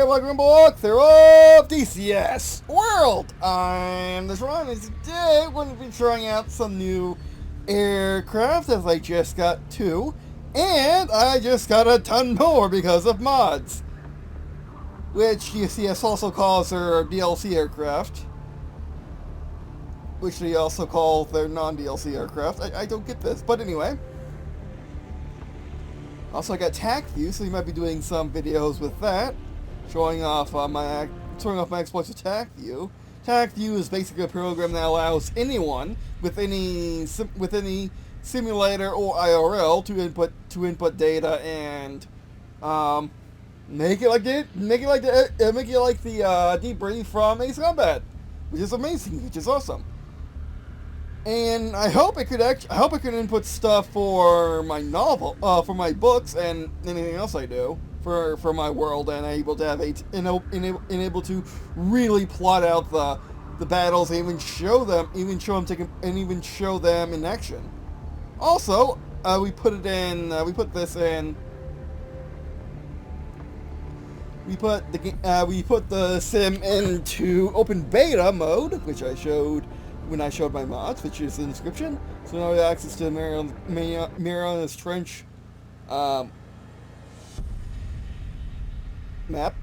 welcome aboard walkthrough of DCS World. I'm this Ron, and today we're going to be trying out some new aircraft, as I just got 2, and I just got a ton more because of mods, which DCS also calls their DLC aircraft, which they also call their non-DLC aircraft. I don't get this, but anyway. Also, I got TAC View, so you might be doing some videos with that, showing off my exploits with TAC View. TAC View is basically a program that allows anyone with any simulator or IRL to input data and make it like the debrief from Ace Combat, which is amazing, which is awesome. And I hope it could input stuff for my novel, for my books, and anything else I do for my world, and able to have able to really plot out the battles, and even show them in action. Also, we put the sim into open beta mode, which I showed when I showed my mods, which is in the description. So now we have access to Mariana's Trench map.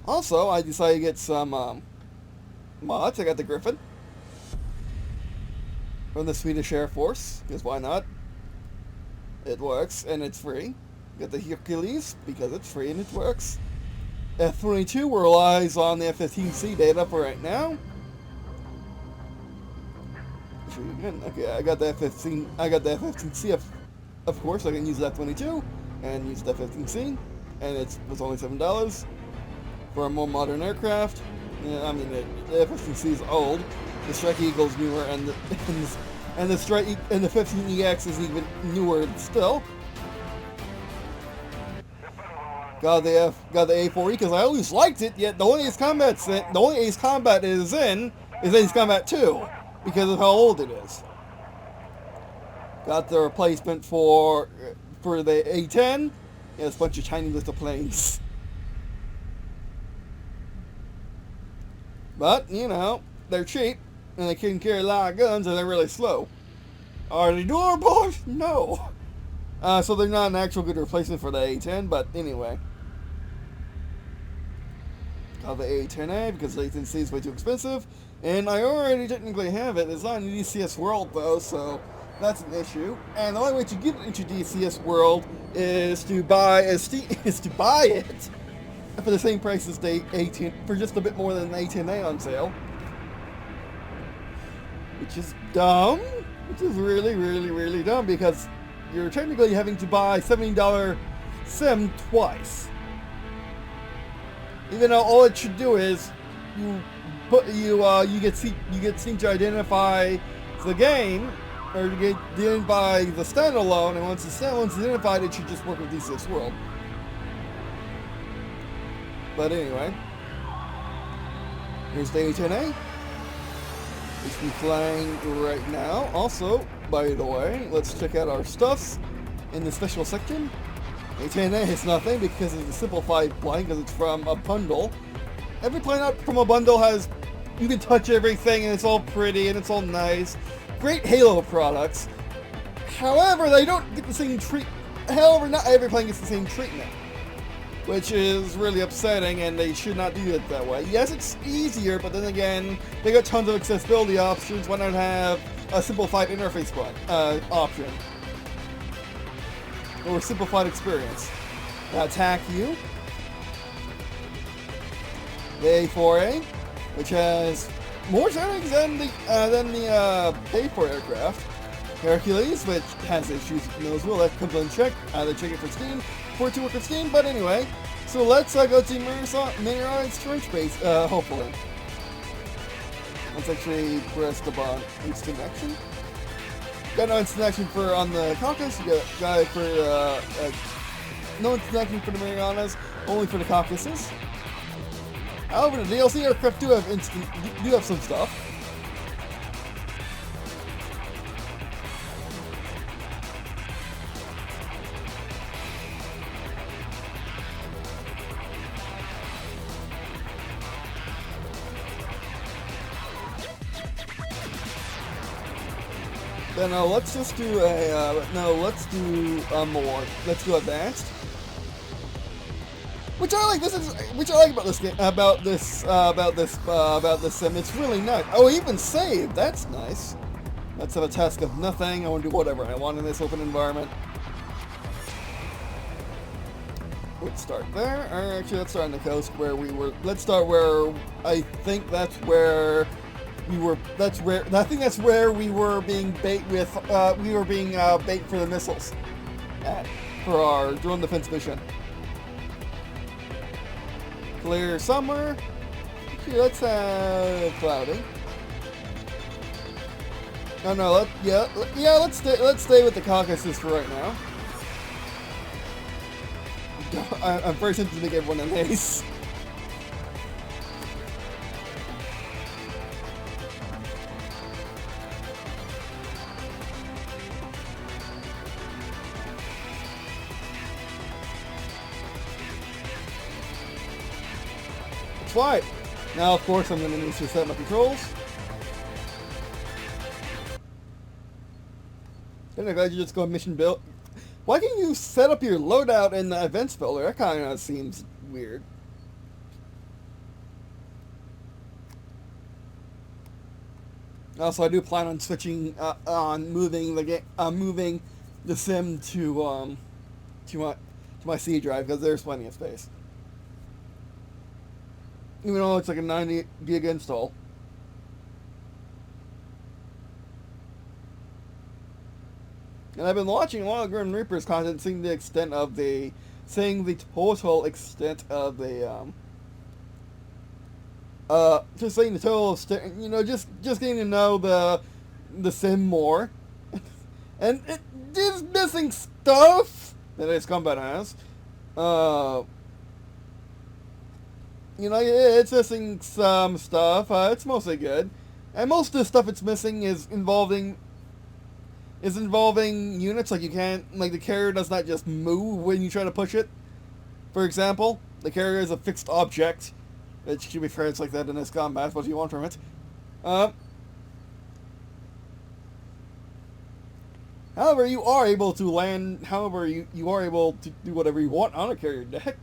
Also, I decided to get some mods. I got the Gripen from the Swedish Air Force, because why not? It works, and it's free. Got the Hercules, because it's free and it works. F-22 relies on the F-15C data for right now. Okay, I got the F-15C, of course. I can use the F-22 and use the F-15C, and it was only $7 for a more modern aircraft. Yeah, I mean, the F-15C is old. The Strike Eagle's newer, and the 15EX is even newer still. Got the A4E because I always liked it. Yet the only Ace Combat is in is Ace Combat 2 because of how old it is. Got the replacement for the A-10. Yeah, it's a bunch of tiny little planes. But you know, they're cheap and they can carry a lot of guns, and they're really slow. Are they durable? No. So they're not an actual good replacement for the A-10, but anyway. Got the A-10A because the A-10C is way too expensive, and I already technically have it. It's not in DCS World though, so that's an issue. And the only way to get into DCS World is to buy it for the same price as the A-10, for just a bit more than the A-10A on sale, which is dumb. Which is really, really, really dumb, because you're technically having to buy $70 sim twice. Even though all it should do is you get seen to identify the game, or to get identify the standalone, and once the standalone's identified, it should just work with DCS World. But anyway, here's the A-10A. Which we're flying right now. Also, by the way, let's check out our stuffs in the special section. A-10A has nothing because it's a simplified plane, because it's from a bundle. Every plane out from a bundle has, you can touch everything and it's all pretty and it's all nice. Great Halo products. However, they don't get the same However, not every plane gets the same treatment, which is really upsetting, and they should not do it that way. Yes, it's easier, but then again, they got tons of accessibility options. Why not have a simplified interface option? Or a simplified experience. TAC View. The A4A, which has more settings than the A4 aircraft. Hercules, which has issues with nose wheel. That comes unchecked. Either check it for Steam, for it to work with Steam, but anyway. So let's go to Mariana's Trench base, hopefully. Let's actually press the button. Instant action. Got no instant action on the Caucasus. You got no instant action for the Marianas, only for the Caucasus. However, the DLC aircraft do have some stuff. Then let's just do a no. Let's do more. Let's do advanced. Which I like. Which I like about this game. About this sim. It's really nice. Oh, even save. That's nice. Let's have a task of nothing. I want to do whatever I want in this open environment. Let's start there. Or actually, let's start on the coast where we were. Let's start where I think that's where we were. That's where I think that's where we were being bait with. We were being bait for the missiles for our drone defense mission. Clear summer. Okay, let's cloudy. No. Let's stay with the Caucasus for right now. I'm very tempted to make everyone an ace. Let's fly it. Now, of course, I'm going to need to set my controls. Then I'm glad you just go mission build. Why can't you set up your loadout in the events folder? That kind of seems weird. Also, I do plan on switching on moving the game, moving the sim to my C drive because there's plenty of space. Even though it's like a 90 gig install. And I've been watching a lot of Grim Reaper's content, seeing the total extent of the, just seeing the total, just getting to know the sim more, and it is missing stuff that Ace Combat has. It's missing some stuff. It's mostly good, and most of the stuff it's missing is involving units. Like the carrier does not just move when you try to push it. For example, the carrier is a fixed object. It should be fair, it's like that in this combat. What do you want from it? However, you are able to land. However, you are able to do whatever you want on a carrier deck.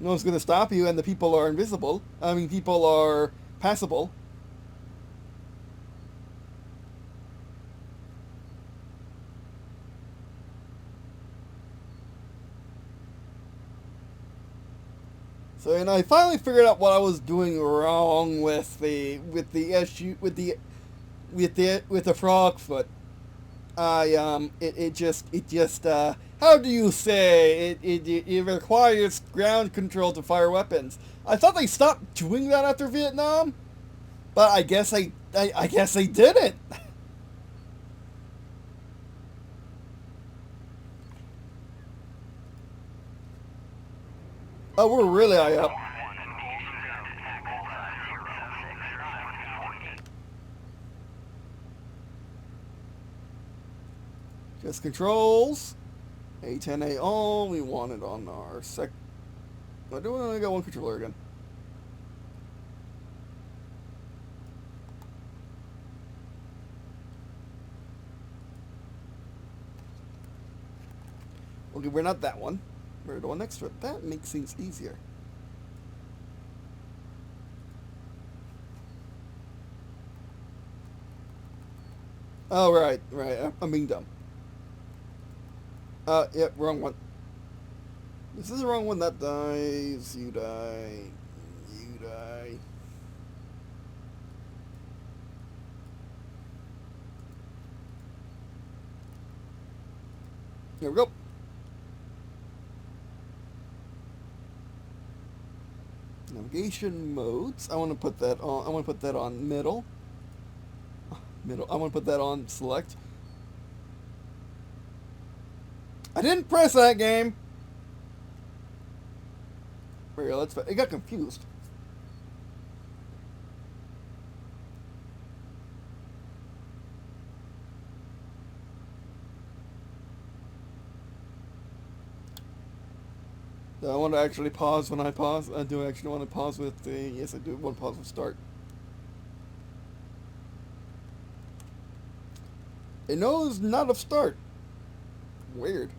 No one's going to stop you, and the people are invisible. I mean, people are passable. So, and I finally figured out what I was doing wrong with the frog foot. It just how do you say it requires ground control to fire weapons. I thought they stopped doing that after Vietnam, but I guess they didn't. Oh, we're really high up. Just controls. A-10A all. We want it on our sec. I do only got one controller again. Okay, we're not that one. We're the one next to it. That makes things easier. Oh, right. I'm being dumb. Yep, wrong one. This is the wrong one. That dies. You die. You die. Here we go. Navigation modes. I want to put that on. I want to put that on middle. Middle. I want to put that on select. I didn't press that game. Here, let's. It got confused. Do I want to actually pause when I pause? Do I actually want to pause with the... Yes, I do want to pause with start. It knows not of start. Weird.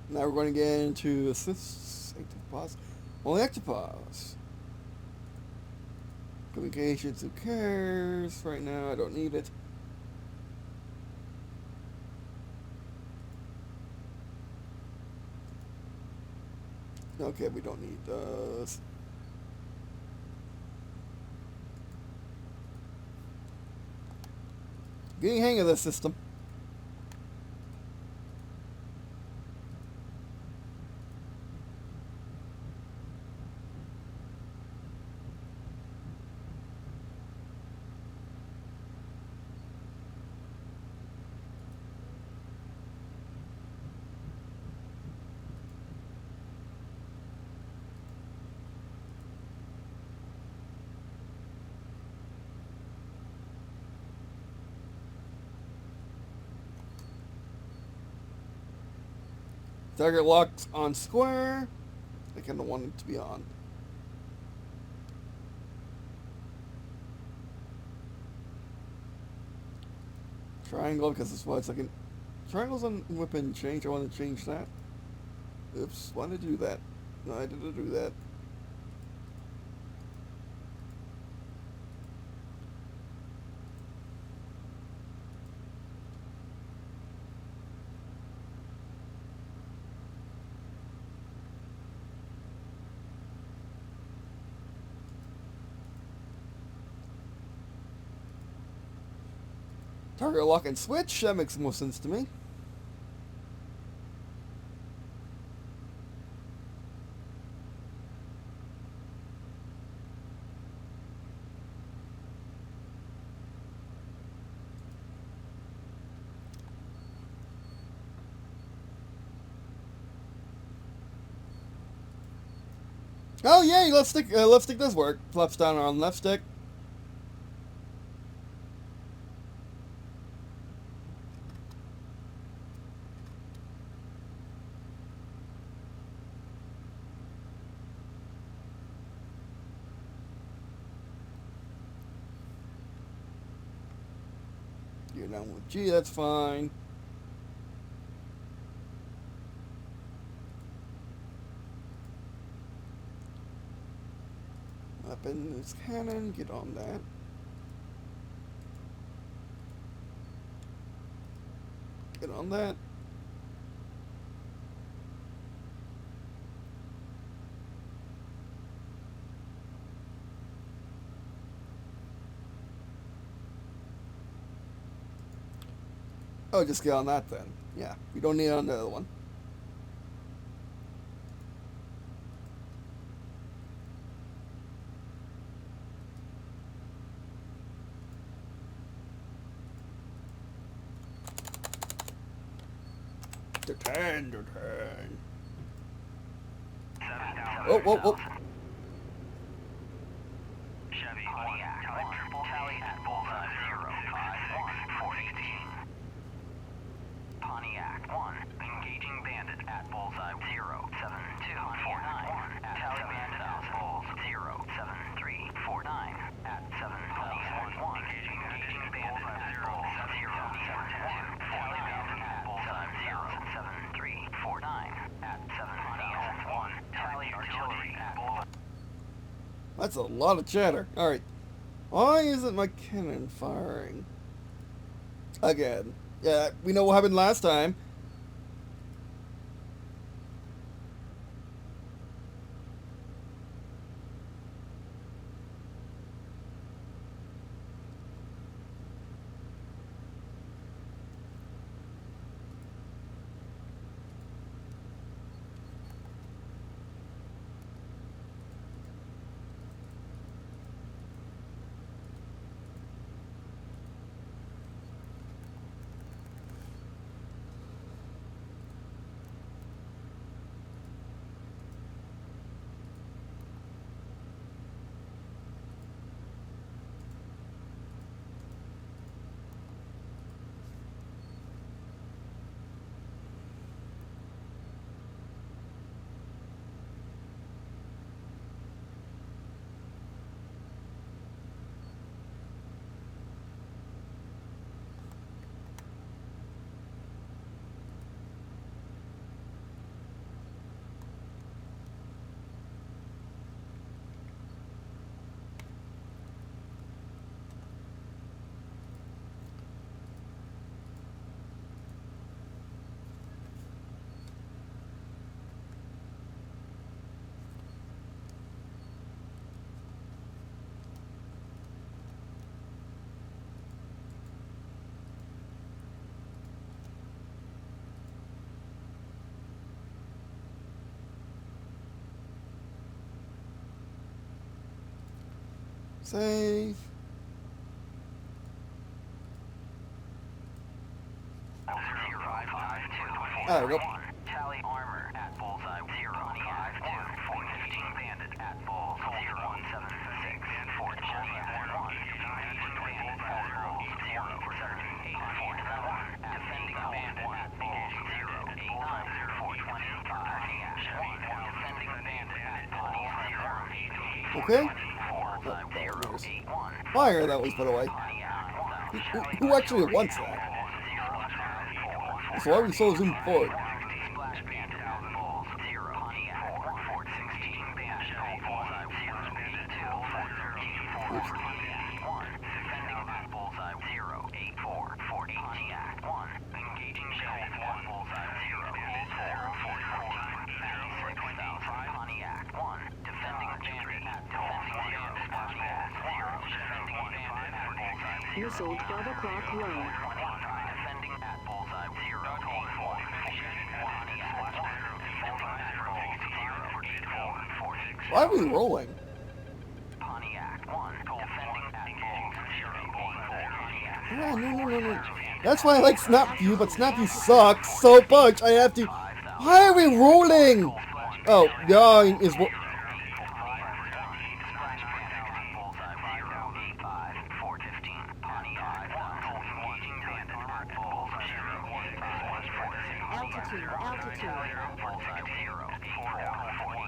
Now we're going to get into assists, active pause. Only active pause. Communications, who cares? Right now, I don't need it. Okay, we don't need those. Getting hang of this system. Target locked on square. I kind of want it to be on. Triangle, because it's what second. Triangles on weapon change. I want to change that. Oops, why did I do that? No, I didn't do that. Target lock and switch. That makes more sense to me. Oh yay! Left stick does work. Flaps down on left stick. You're down with G. That's fine. Weapon is cannon. Get on that. Get on that. Oh, just get on that then. Yeah, we don't need on the other one. The 10, the 10. Oh, whoa, whoa. Chevy Pontiac, triple tally at bullseye 056 Pontiac 1, engaging bandit at bullseye 07249 at tally bandit out bulls 07349 at 711 engaging bandit at bullseye 072 tally bandit at bullseye 07349 at 711 tally artillery at bullseye. That's a lot of chatter. Alright. Why isn't my cannon firing? Again. Yeah, we know what happened last time. Save. There we go. Tally armor at bullseye 052 415 bandit at bull 0176 Fort Johnny 1 engaging bandit at 0 defending bandit at bull 085 420 defending bandit at bull 0 Okay. Fire that was put away. Who actually wants that? So why are we so zoomed forward? Missile 12 o'clock low. Why are we rolling? Yeah, no. That's why I like Snapview, but Snapview sucks so much. I have to. Why are we rolling? Oh, yeah, is what. Altitude.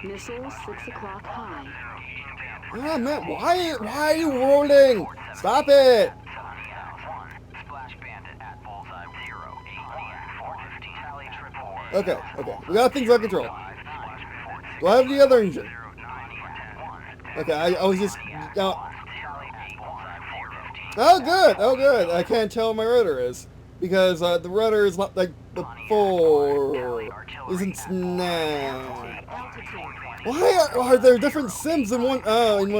Missile 6 o'clock high. Ah, man, why are you rolling? Stop it! Okay. We got things under control. Do I have the other engine? Okay, I was just... Oh, good. I can't tell what my rudder is. Because the rudder is not like before. Isn't now. Why are there different sims in one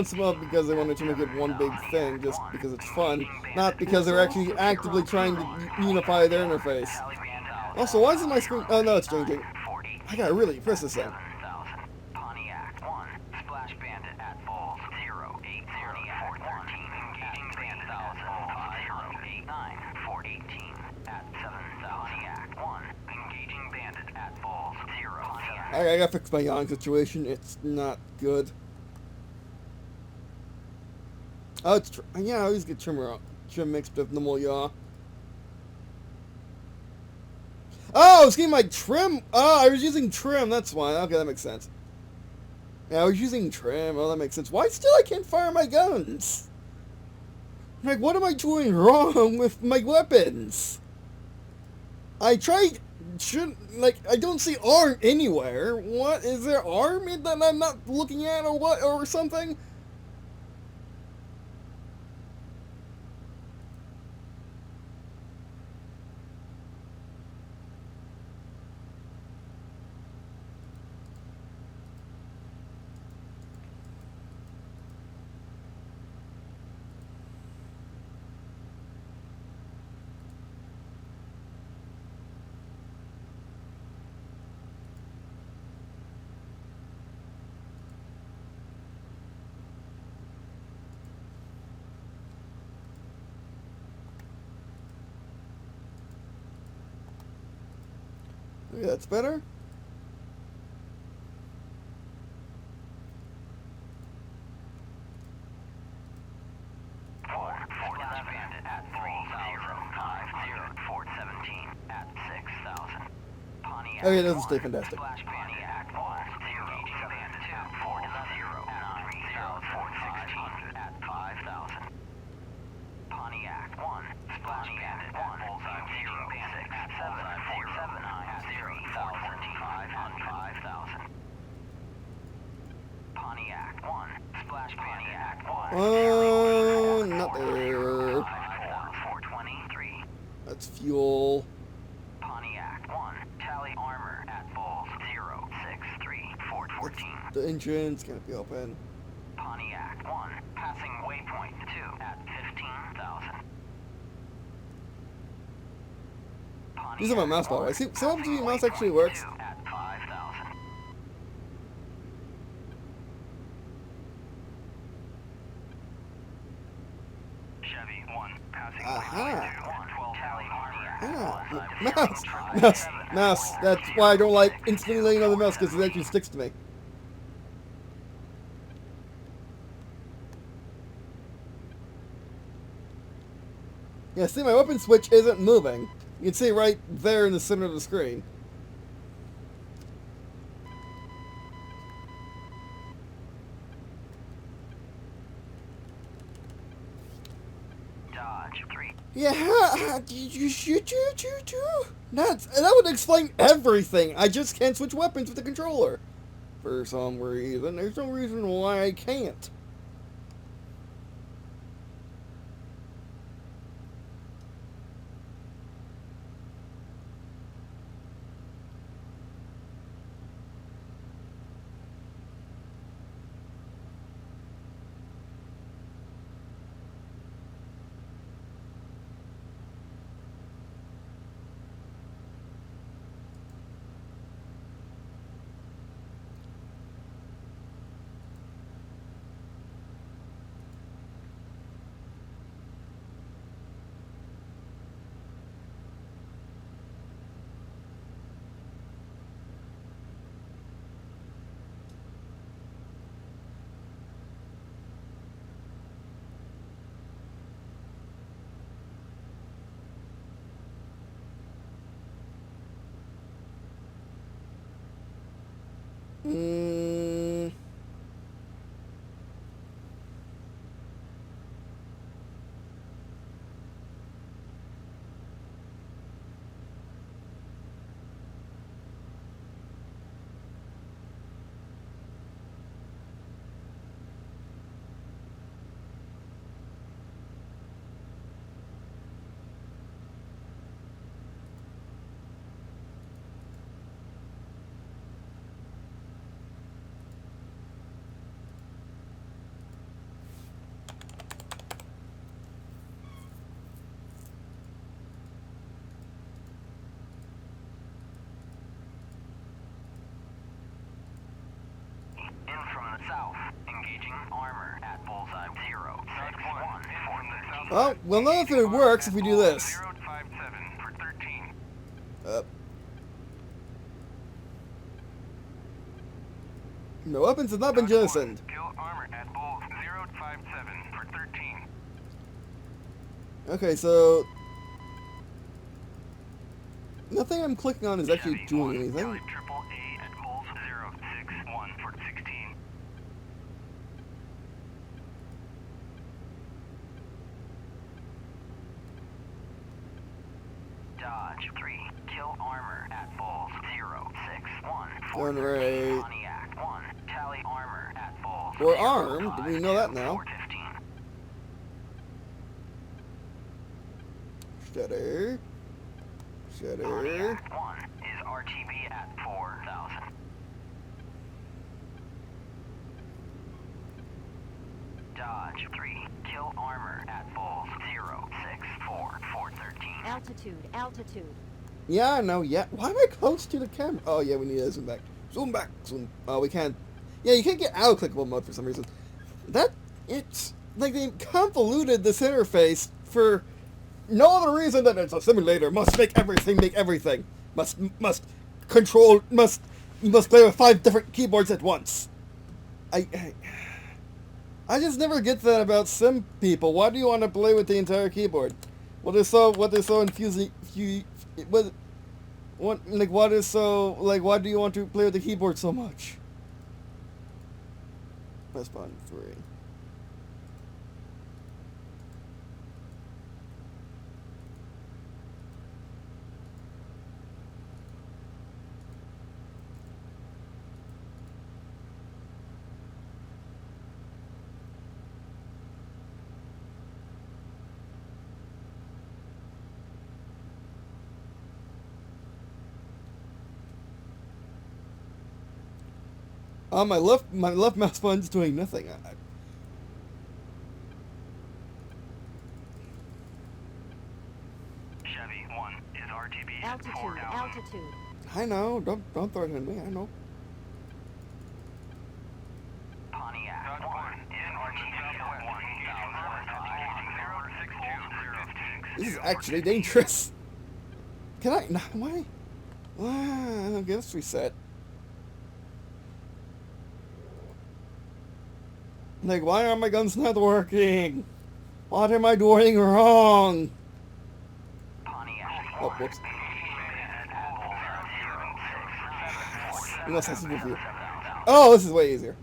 sim mode? Because they wanted to make it one big thing, just because it's fun, not because they're actually actively trying to unify their interface. Also, why isn't my screen? Oh no, it's changing. I gotta really press this thing. I gotta fix my yawning situation. It's not good. Oh, it's yeah. I always get trim mixed with normal yaw. Oh, I was getting my trim. Oh, I was using trim. That's why. Okay, that makes sense. Yeah, I was using trim. Oh, that makes sense. Why still I can't fire my guns? Like, what am I doing wrong with my weapons? I tried. I don't see arm anywhere. What is there arm that I'm not looking at, or what, or something? Yeah, that's better. Okay, it doesn't stay fantastic. Oh, not there. That's fuel. Pontiac 1, tally armor at bull 063 414. The engine's gonna be open. Pontiac 1, passing waypoint 2 at 15,000. These are my mouse, by the way. See, some of the mouse actually works. At 5,000. Chevy 1, passing Aha. 12 Tally Army. Mouse. That's why I don't like instantly laying on the mouse, because it actually sticks to me. Yeah, see, my weapon switch isn't moving. You can see right there in the center of the screen. Dodge 3. Yeah, that would explain everything. I just can't switch weapons with the controller. For some reason. There's no reason why I can't. In from the south, engaging armor at bullseye 061 from the south. Well, we'll know if it works if we do this. 057 for 13. The weapons have not been jettisoned. Kill armor at bull 057 for 13. Okay, so nothing I'm clicking on is actually Chevy doing 1, anything. Kelly triple A at bulls 061 for 16. Dodge 3. Kill armor at bulls 061 for Done 13. right. Pontiac 1. Tally armor at bulls We're armed. We know that now. 415. Shutter. Shutter. Pontiac 1 is RTB at 4,000. Dodge 3. Kill armor at bulls 064 413. Altitude. Yeah, I know. Yeah. Why am I close to the camera? Oh, yeah, we need to zoom back. Zoom back. Zoom. Oh, we can't. Yeah, you can't get out of clickable mode for some reason. It's like they convoluted this interface for no other reason than it's a simulator. Must make everything. Must control. You must play with 5 different keyboards at once. I just never get that about sim people. Why do you want to play with the entire keyboard? What is so infusing? Why do you want to play with the keyboard so much? Press button 3. My left mouse button's doing nothing. Chevy 1 is RTB at 4,000. Altitude. I know. Don't threaten me. I know. Pontiac 1 is RTB at 1,000. This is actually dangerous. Can I? No, why? Okay, let's reset. Like, why are my guns not working? What am I doing wrong? Oh, whoops. You must have some review. Oh, this is way easier.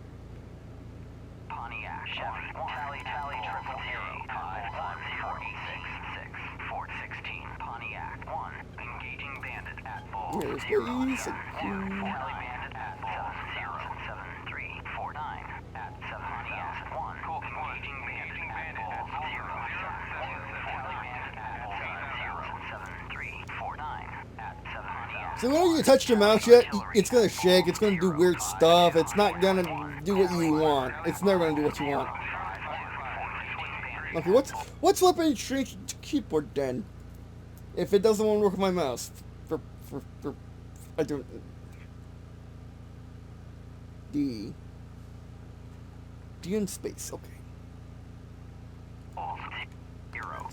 Pontiac, Chevy, Tally, Triple Zero, 51046, Fort 16, Pontiac, 1, engaging bandit at Bull, Here's 0, please. Tally bandit at Bull, 07349, at 7 Pontiac, 1, engaging bandit at Bull, 072, Tally bandit at Bull, 07349, at 7 Pontiac. So whenever you touch your mouse yet, it's gonna shake, it's gonna do weird stuff, it's not gonna do what you want. It's never gonna do what you want. Okay, what's flipping the keyboard then? If it doesn't want to work with my mouse. I don't... D in space, okay.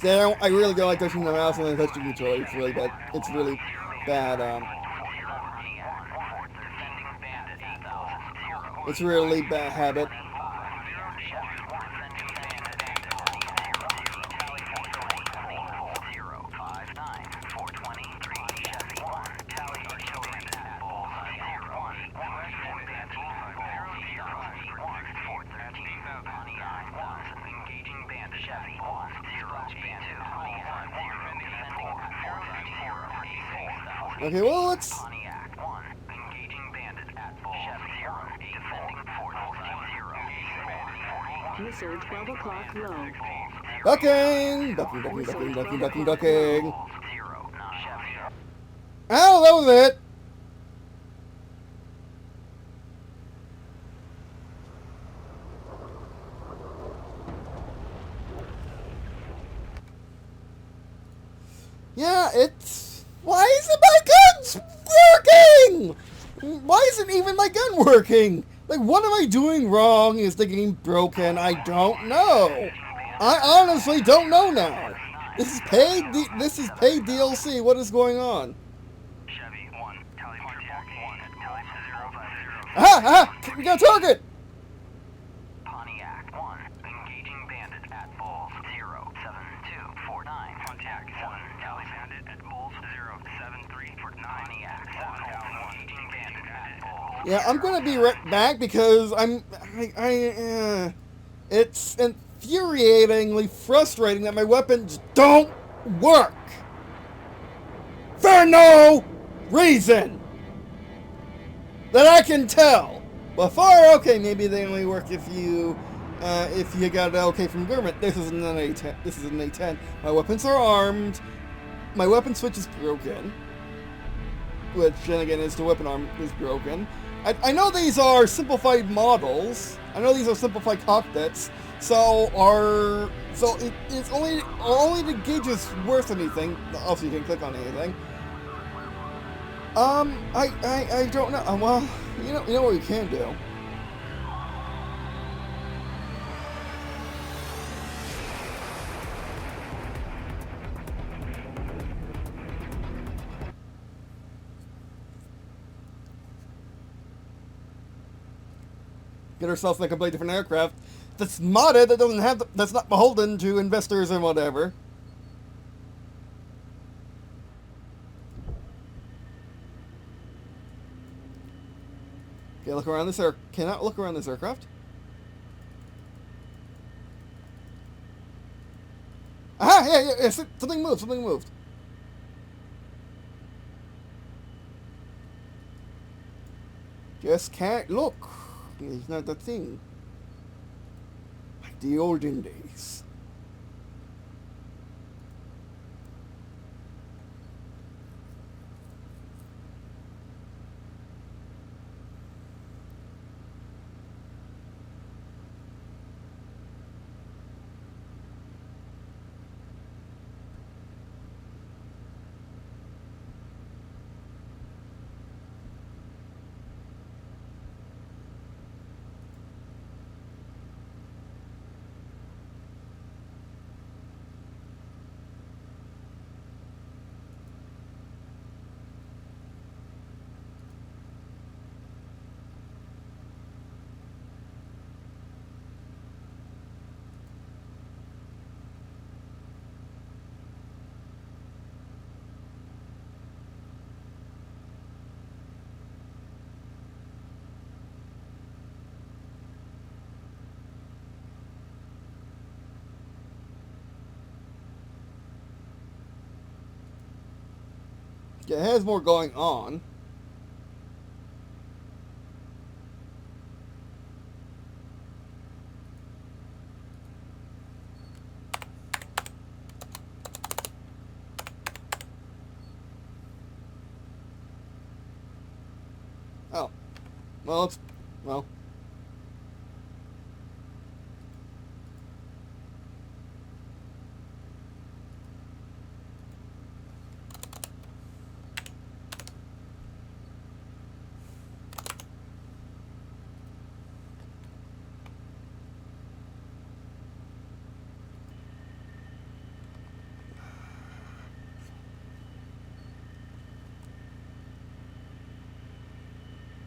See, I really don't like touching the mouse and then touching the controller. It's really bad. It's really bad, it's really bad habit. Okay, well, let's... Missile 12 o'clock low. Ducking! Ducking. Oh, that was it! Yeah, it's... Why isn't my guns working? Why isn't even my gun working? Like, what am I doing wrong? Is the game broken? I don't know. I honestly don't know now. This is paid DLC. What is going on? Chevy 1, Tally Pontiac 1, Tally 050. Aha! We got a target! Pontiac 1, engaging bandit at Bulls 07249. Pontiac 1, Tally bandit at Bulls 07349. Pontiac 1, engaging bandit at Bulls. Yeah, I'm gonna be right back because it's infuriatingly frustrating that my weapons don't work for no reason that I can tell. Before, okay, maybe they only work if you got an okay from government. This is an A-10. This is an A-10. My weapons are armed. My weapon switch is broken, which then again is the weapon arm is broken. I know these are simplified models. I know these are simplified cockpits. So it's only the gauge is worth anything. Also, you can click on anything. I don't know. Well, you know what we can do. Get ourselves a completely different aircraft that's modded, that doesn't have that's not beholden to investors and whatever. Okay, look around this cannot look around this aircraft. Aha! Yeah, something moved. Just can't look. It's not the thing. Like the olden days. Yeah, it has more going on. Oh. Well, it's... Well...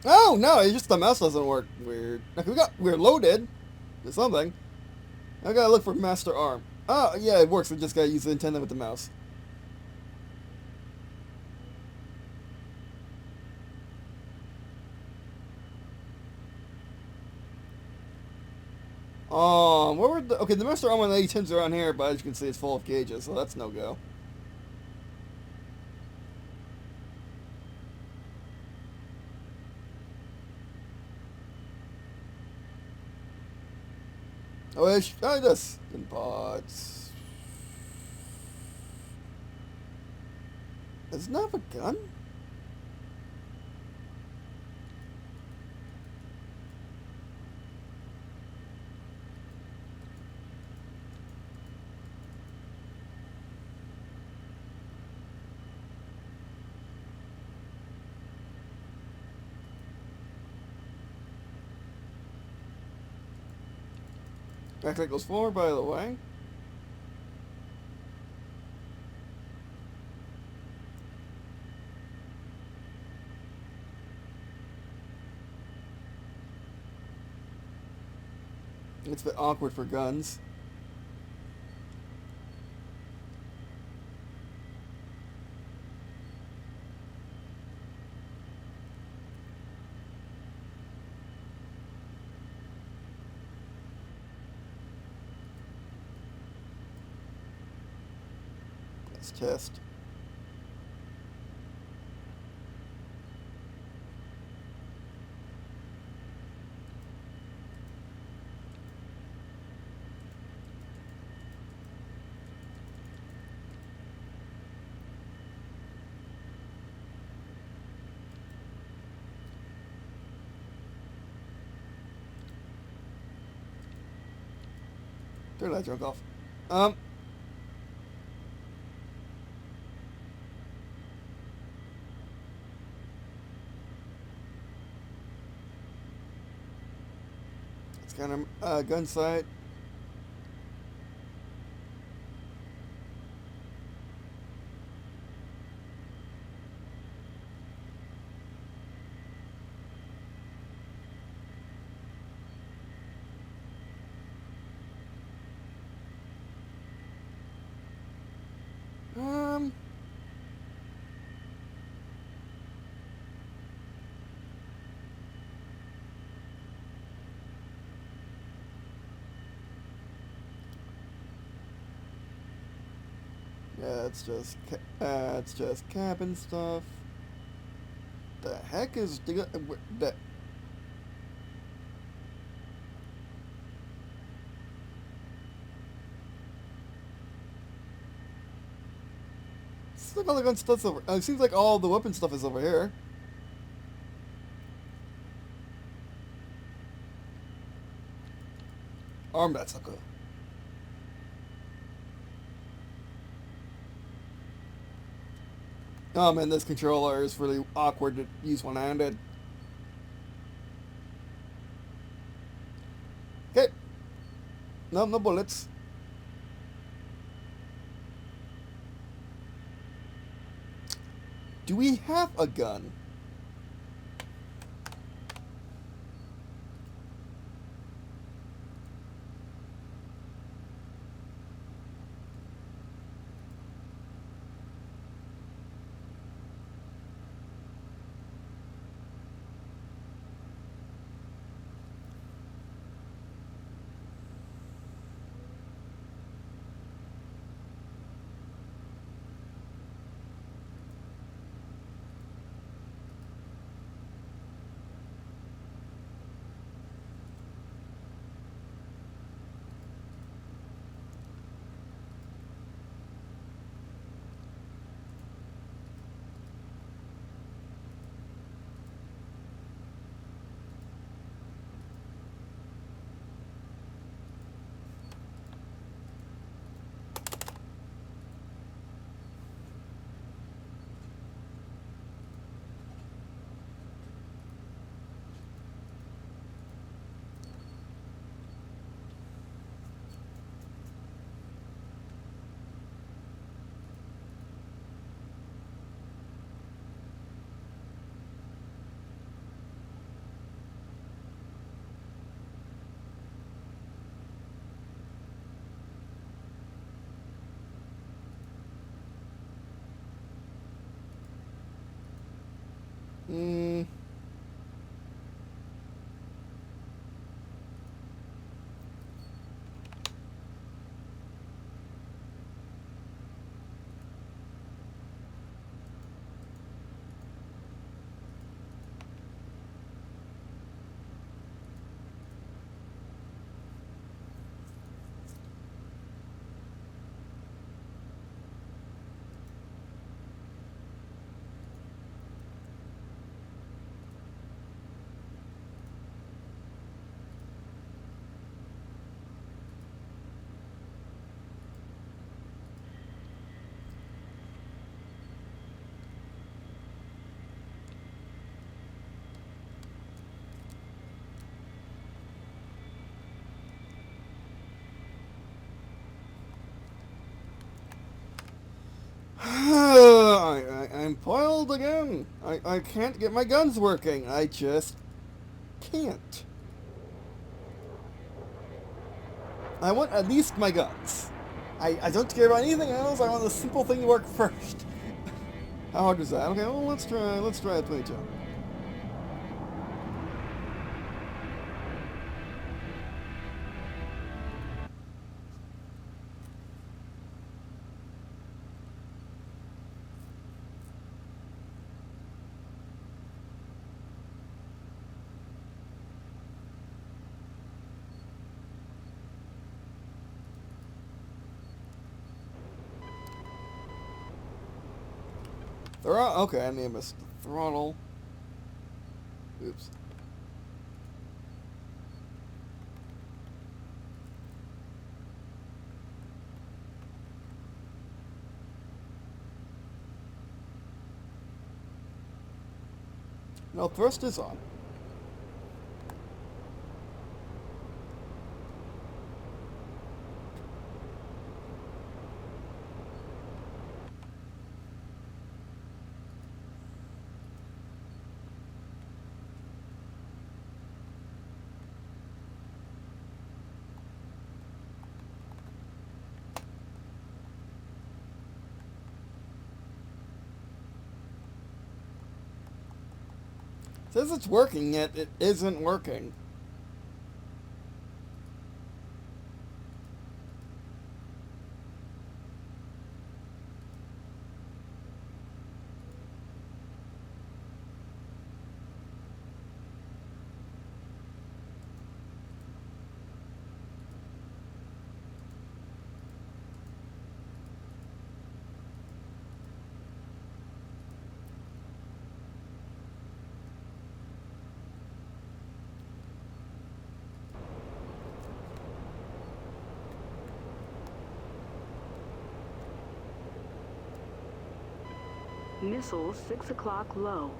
Oh, no, it's just the mouse doesn't work. Weird. Okay, we're loaded with something. I gotta look for master arm. Oh, yeah, it works. We just gotta use the antenna with the mouse. Where were the... Okay, the master arm on the A-10's around here, but as you can see, it's full of gauges, so that's no go. Oh, this in pods. Does it not have a gun? Backlight goes forward, by the way. It's a bit awkward for guns. Let's test. Third light drunk off. It's kind of gun sight. Yeah, it's just cabin stuff. The heck is that? Seems like all the gun stuff's over. It seems like all the weapon stuff is over here. Arm that sucker. Oh man, this controller is really awkward to use one-handed. Okay. No, no bullets. Do we have a gun? Hmm. I'm foiled again. I can't get my guns working. I just can't. I want at least my guns. I don't care about anything else. I want the simple thing to work first. How hard is that? Okay, well let's try a 22. Okay, I may have missed the throttle. Oops. No, thrust is on. It says it's working, yet it isn't working. Missile 6 o'clock low.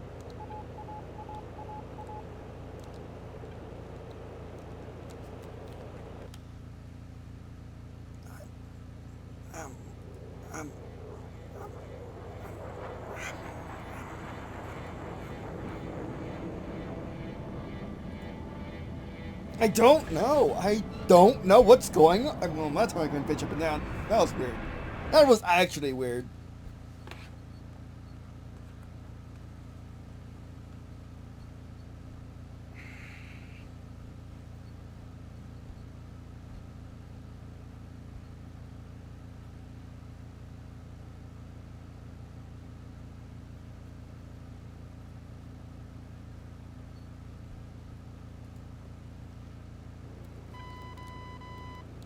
I don't know. I don't know what's going on. Well, that's why I couldn't pitch up and down. That was weird. That was actually weird.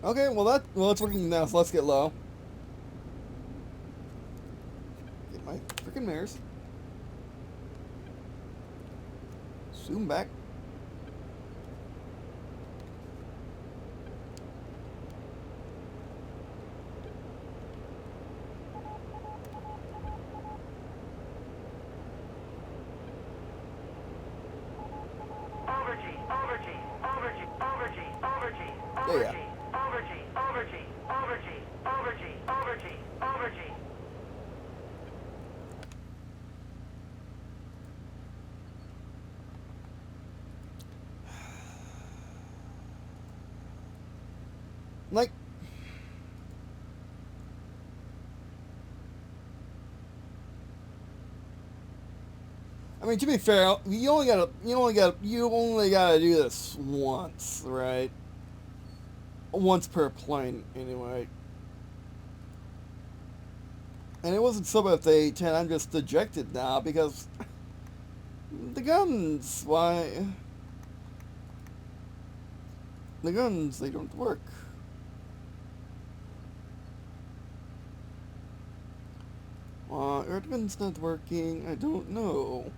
Okay, well it's working now, so let's get low. Get my freaking mirrors. Zoom back. Yeah. Like, I mean, to be fair, you only gotta do this once, right? Once per plane, anyway. And it wasn't so bad with the A-10. I'm just dejected now because the guns, why? The guns, they don't work. Are the guns not working? I don't know.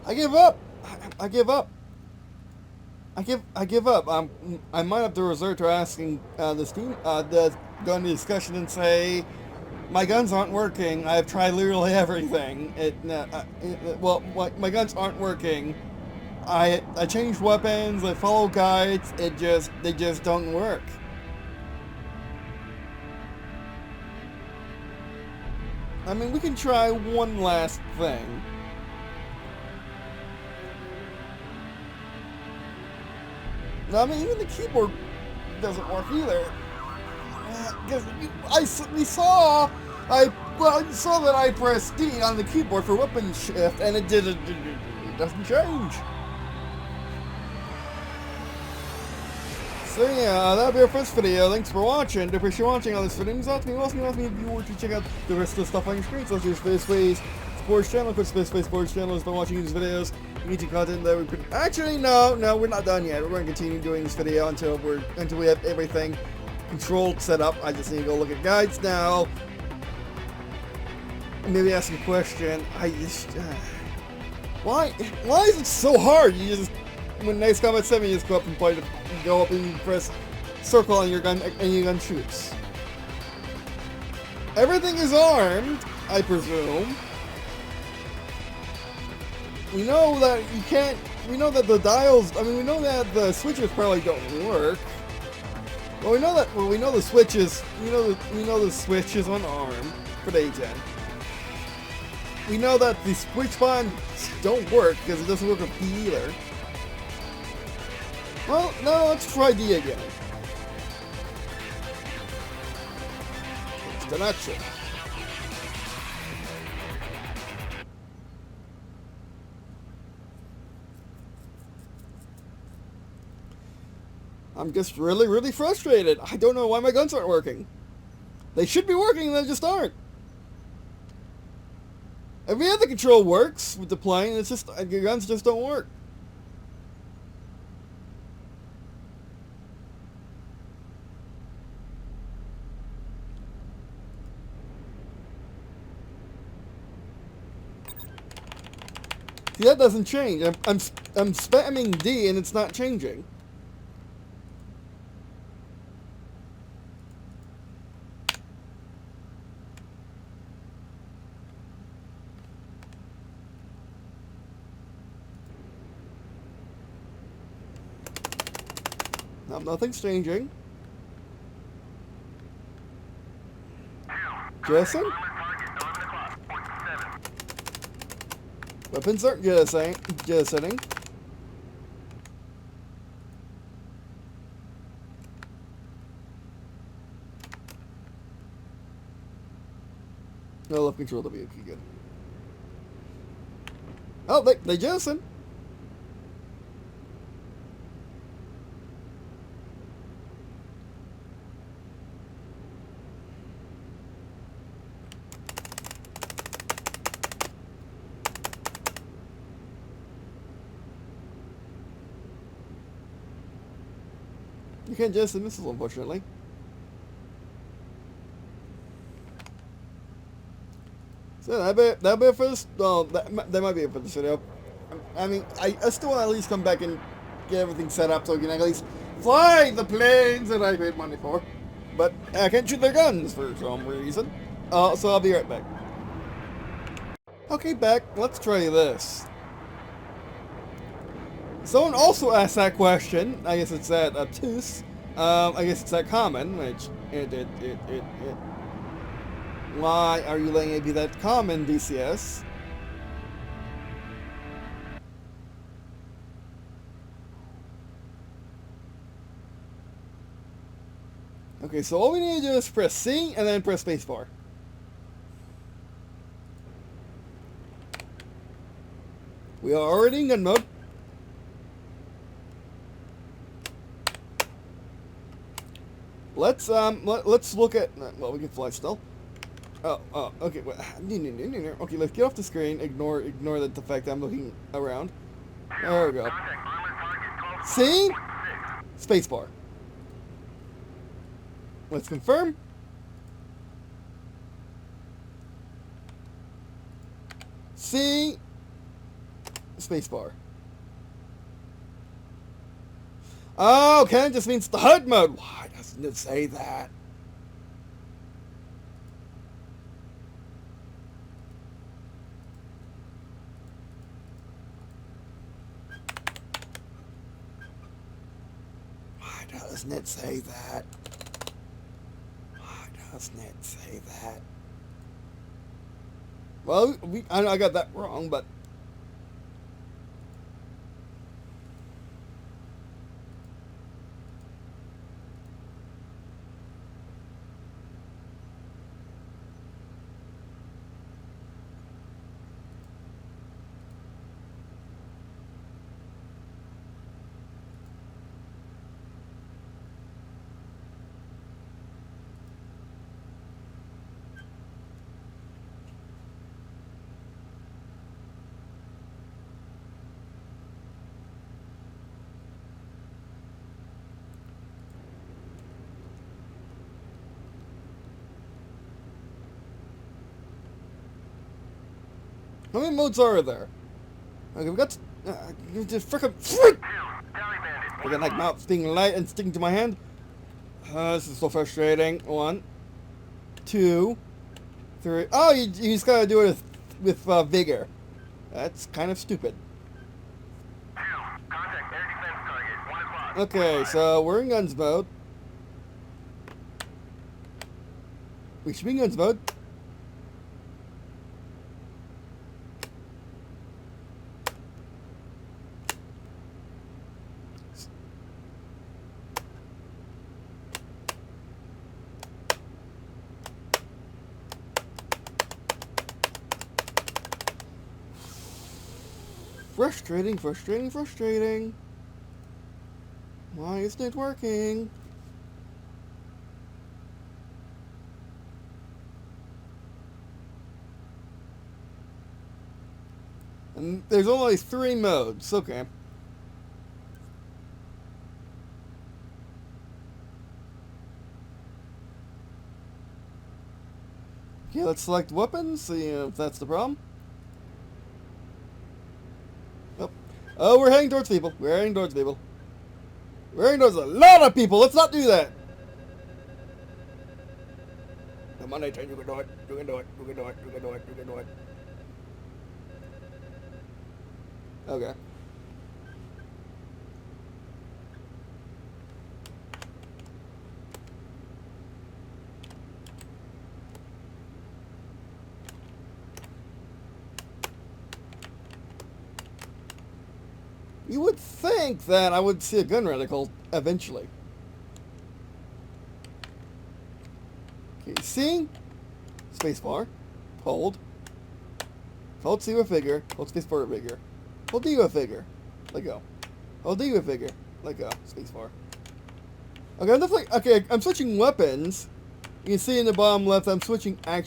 I give up. I give up. I give up. I might have to resort to asking the gun discussion and say, my guns aren't working. I've tried literally everything. My guns aren't working. I changed weapons. I follow guides. They just don't work. I mean, we can try one last thing. I mean, even the keyboard doesn't work either. Because I saw that I pressed D on the keyboard for weapon shift, and it doesn't change. So yeah, that'll be our first video. Thanks for watching. Appreciate you watching all this video. It also me if you want to check out the rest of the stuff on your screen. So that's your Space Sports channel. Click Space Sports channel. Has been watching these videos. YouTube content that we could actually no, we're not done yet. We're going to continue doing this video until we have everything controlled, set up. I just need to go look at guides now. Maybe ask a question. I just why is it so hard? You just when Nice Combat 7, you just go up and press circle on your gun and your gun shoots. Everything is armed, I presume. We know that you can't. We know that the dials. I mean, we know that the switches probably don't work. Well, we know that. Well, we know the switches. We know the switches on ARM for the A-10. We know that the switch buttons don't work because it doesn't work with P either. Well, no, let's try D again. It's an action. I'm just really frustrated. I don't know why my guns aren't working. They should be working and they just aren't. Every other control works with the plane, it's just your guns just don't work. See, that doesn't change. I'm spamming D and it's not changing. Nothing's changing. Jetson? Weapons aren't jetsoning. No, left control W. Okay, good. Oh, they jettison. You can't jettison missiles, unfortunately. So that'll be it for this. Well, that might be it for this video. I mean, I still want to at least come back and get everything set up so we can at least fly the planes that I paid money for. But I can't shoot their guns for some reason. So I'll be right back. Okay, back. Let's try this. Someone also asked that question. I guess it's that obtuse. I guess it's that common, which why are you letting it be that common, DCS? Okay, so all we need to do is press C and then press spacebar. We are already in gun mode. Let's look at, well, we can fly still. Oh, okay. Okay, let's get off the screen. Ignore the fact that I'm looking around. There we go. See? Spacebar. Let's confirm. See? Spacebar. Oh, okay, it just means the HUD mode. Why doesn't it say that? Why doesn't it say that? Why doesn't it say that? Well, I know I got that wrong, but how many modes are there? Okay, we got just freaking like mouth being light and sticking to my hand. This is so frustrating. 1, 2, 3. Oh, you just gotta do it with vigor. That's kind of stupid. Okay, so we're in guns mode. We should be in guns mode. Frustrating. Why isn't it working? And there's only 3 modes, okay. Okay, let's select weapons, see if that's the problem. Oh, we're heading towards people. We're heading towards a lot of people. Let's not do that. Come on, A-10, you can do it. You can do it. Okay. You would think that I would see a gun reticle eventually. Okay, see? Spacebar. Hold. Hold C with figure. Hold spacebar with figure. Hold D with figure. Let go. Hold D with figure. Let go. Spacebar. Okay, I'm switching weapons. You can see in the bottom left, I'm switching I'm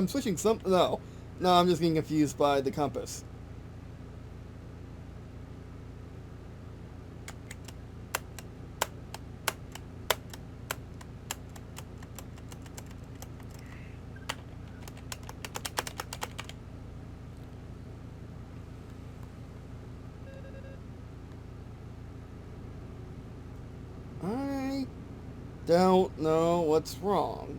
switching some. No, I'm just getting confused by the compass. Don't know what's wrong.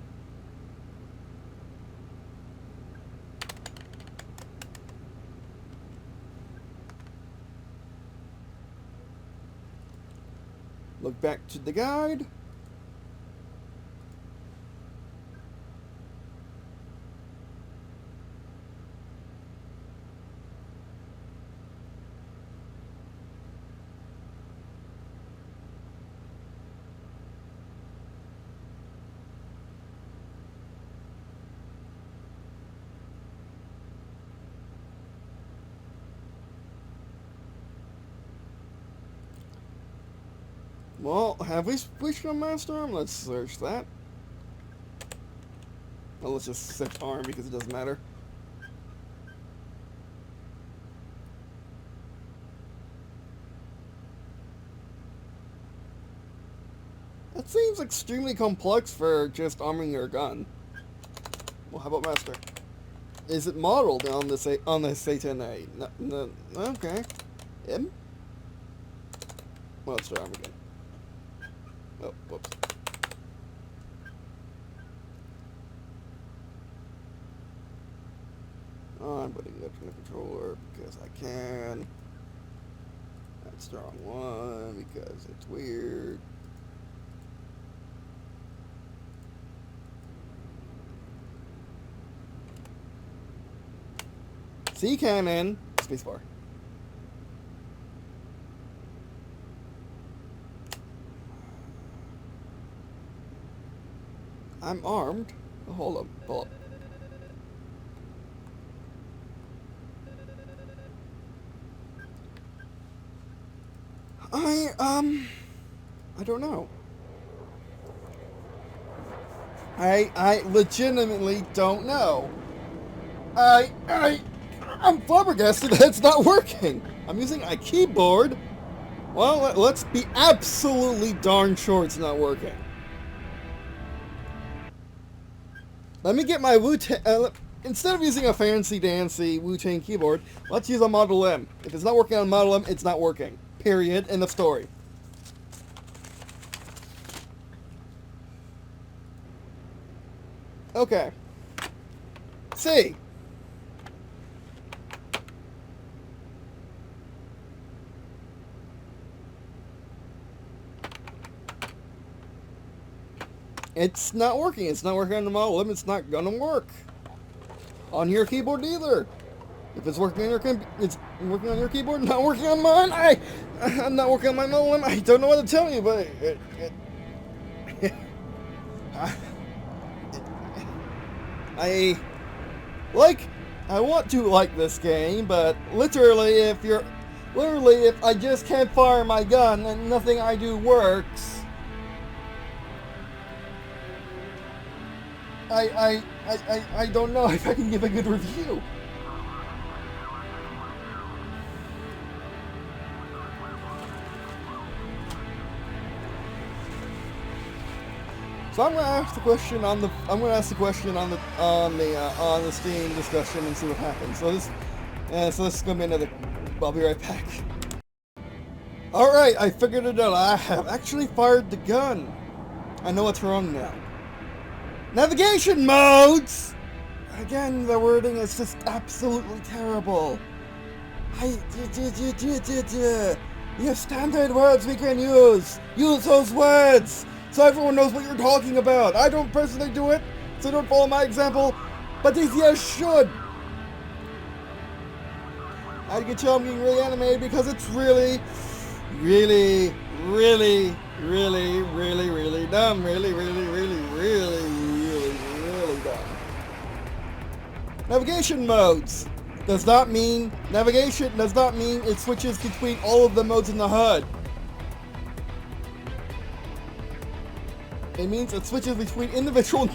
Look back to the guide. Well, have we switched on Master Arm? Let's search that. Well, let's just search Arm because it doesn't matter. That seems extremely complex for just arming your gun. Well, how about Master? Is it modeled on this A-10A? No, okay. M? Well, let's try Arm again. Oh, whoops. I'm putting it in the controller because I can. That's the wrong one because it's weird. C cannon, spacebar. I'm armed. Oh, hold up, hold up. I don't know. I legitimately don't know. I'm flabbergasted that it's not working. I'm using a keyboard. Well, let's be absolutely darn sure it's not working. Let me get my Wu-Tang, instead of using a fancy-dancy Wu-Tang keyboard, let's use a Model M. If it's not working on Model M, it's not working. Period. End of story. Okay. C. It's not working. It's not working on the Model M. It's not gonna work on your keyboard either. If it's working on your it's working on your keyboard, not working on mine. I'm not working on my Model M. I don't know what to tell you, but I want to like this game, but literally, if I just can't fire my gun and nothing I do works. I don't know if I can give a good review. So I'm gonna ask the question on the Steam discussion and see what happens. So this is gonna be another. I'll be right back. All right, I figured it out. I have actually fired the gun. I know what's wrong now. Navigation modes! Again, the wording is just absolutely terrible. You have standard words we can use. Use those words so everyone knows what you're talking about. I don't personally do it, so don't follow my example, but DCS should. I can tell I'm getting really animated because it's really dumb. Really dumb. Navigation modes does not mean it switches between all of the modes in the HUD. It means it switches between individual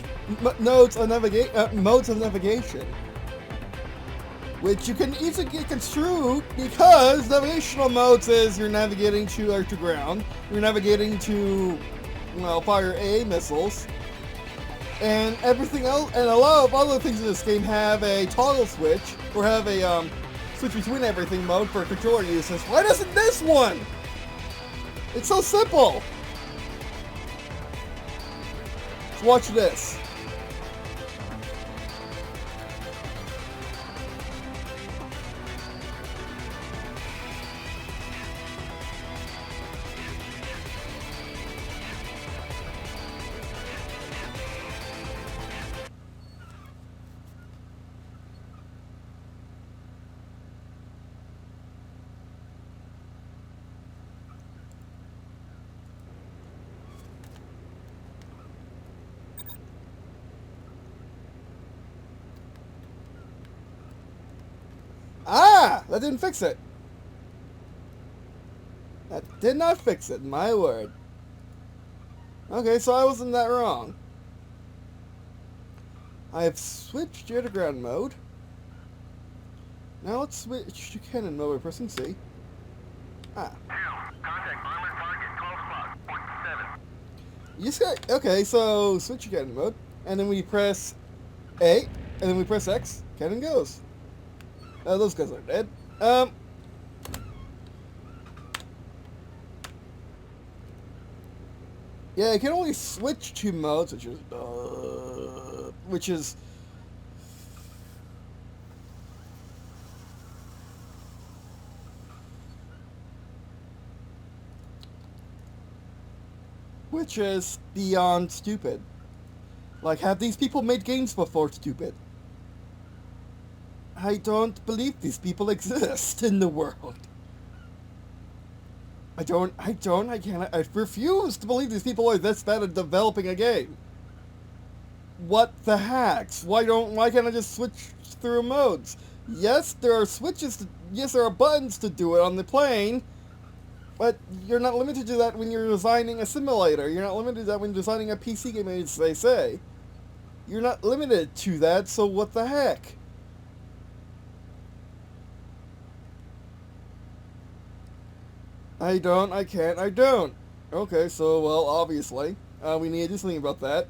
modes of navigation, which you can easily get construed because navigational modes is you're navigating to air to ground, you're navigating to, well, fire AA missiles, and everything else, and a lot of other things in this game have a toggle switch, or have a switch between everything mode for controller uses. Why doesn't this one? It's so simple. Watch this. Ah! That didn't fix it. That did not fix it, my word. Okay, so I wasn't that wrong. I have switched to ground mode. Now let's switch to cannon mode by pressing C. Ah. Contact armored target, close plus, 0.7. You just got, okay, so switch to cannon mode, and then we press A, and then we press X, cannon goes. Those guys are dead. Yeah, you can only switch to modes, which is beyond stupid. Like, have these people made games before, stupid? I don't believe these people exist in the world. I refuse to believe these people are this bad at developing a game. What the hacks? Why can't I just switch through modes? Yes, there are there are buttons to do it on the plane, but you're not limited to that when you're designing a simulator. You're not limited to that when designing a PC game, as they say. You're not limited to that, so what the heck? I don't. Okay, so, well, obviously, we need to do something about that.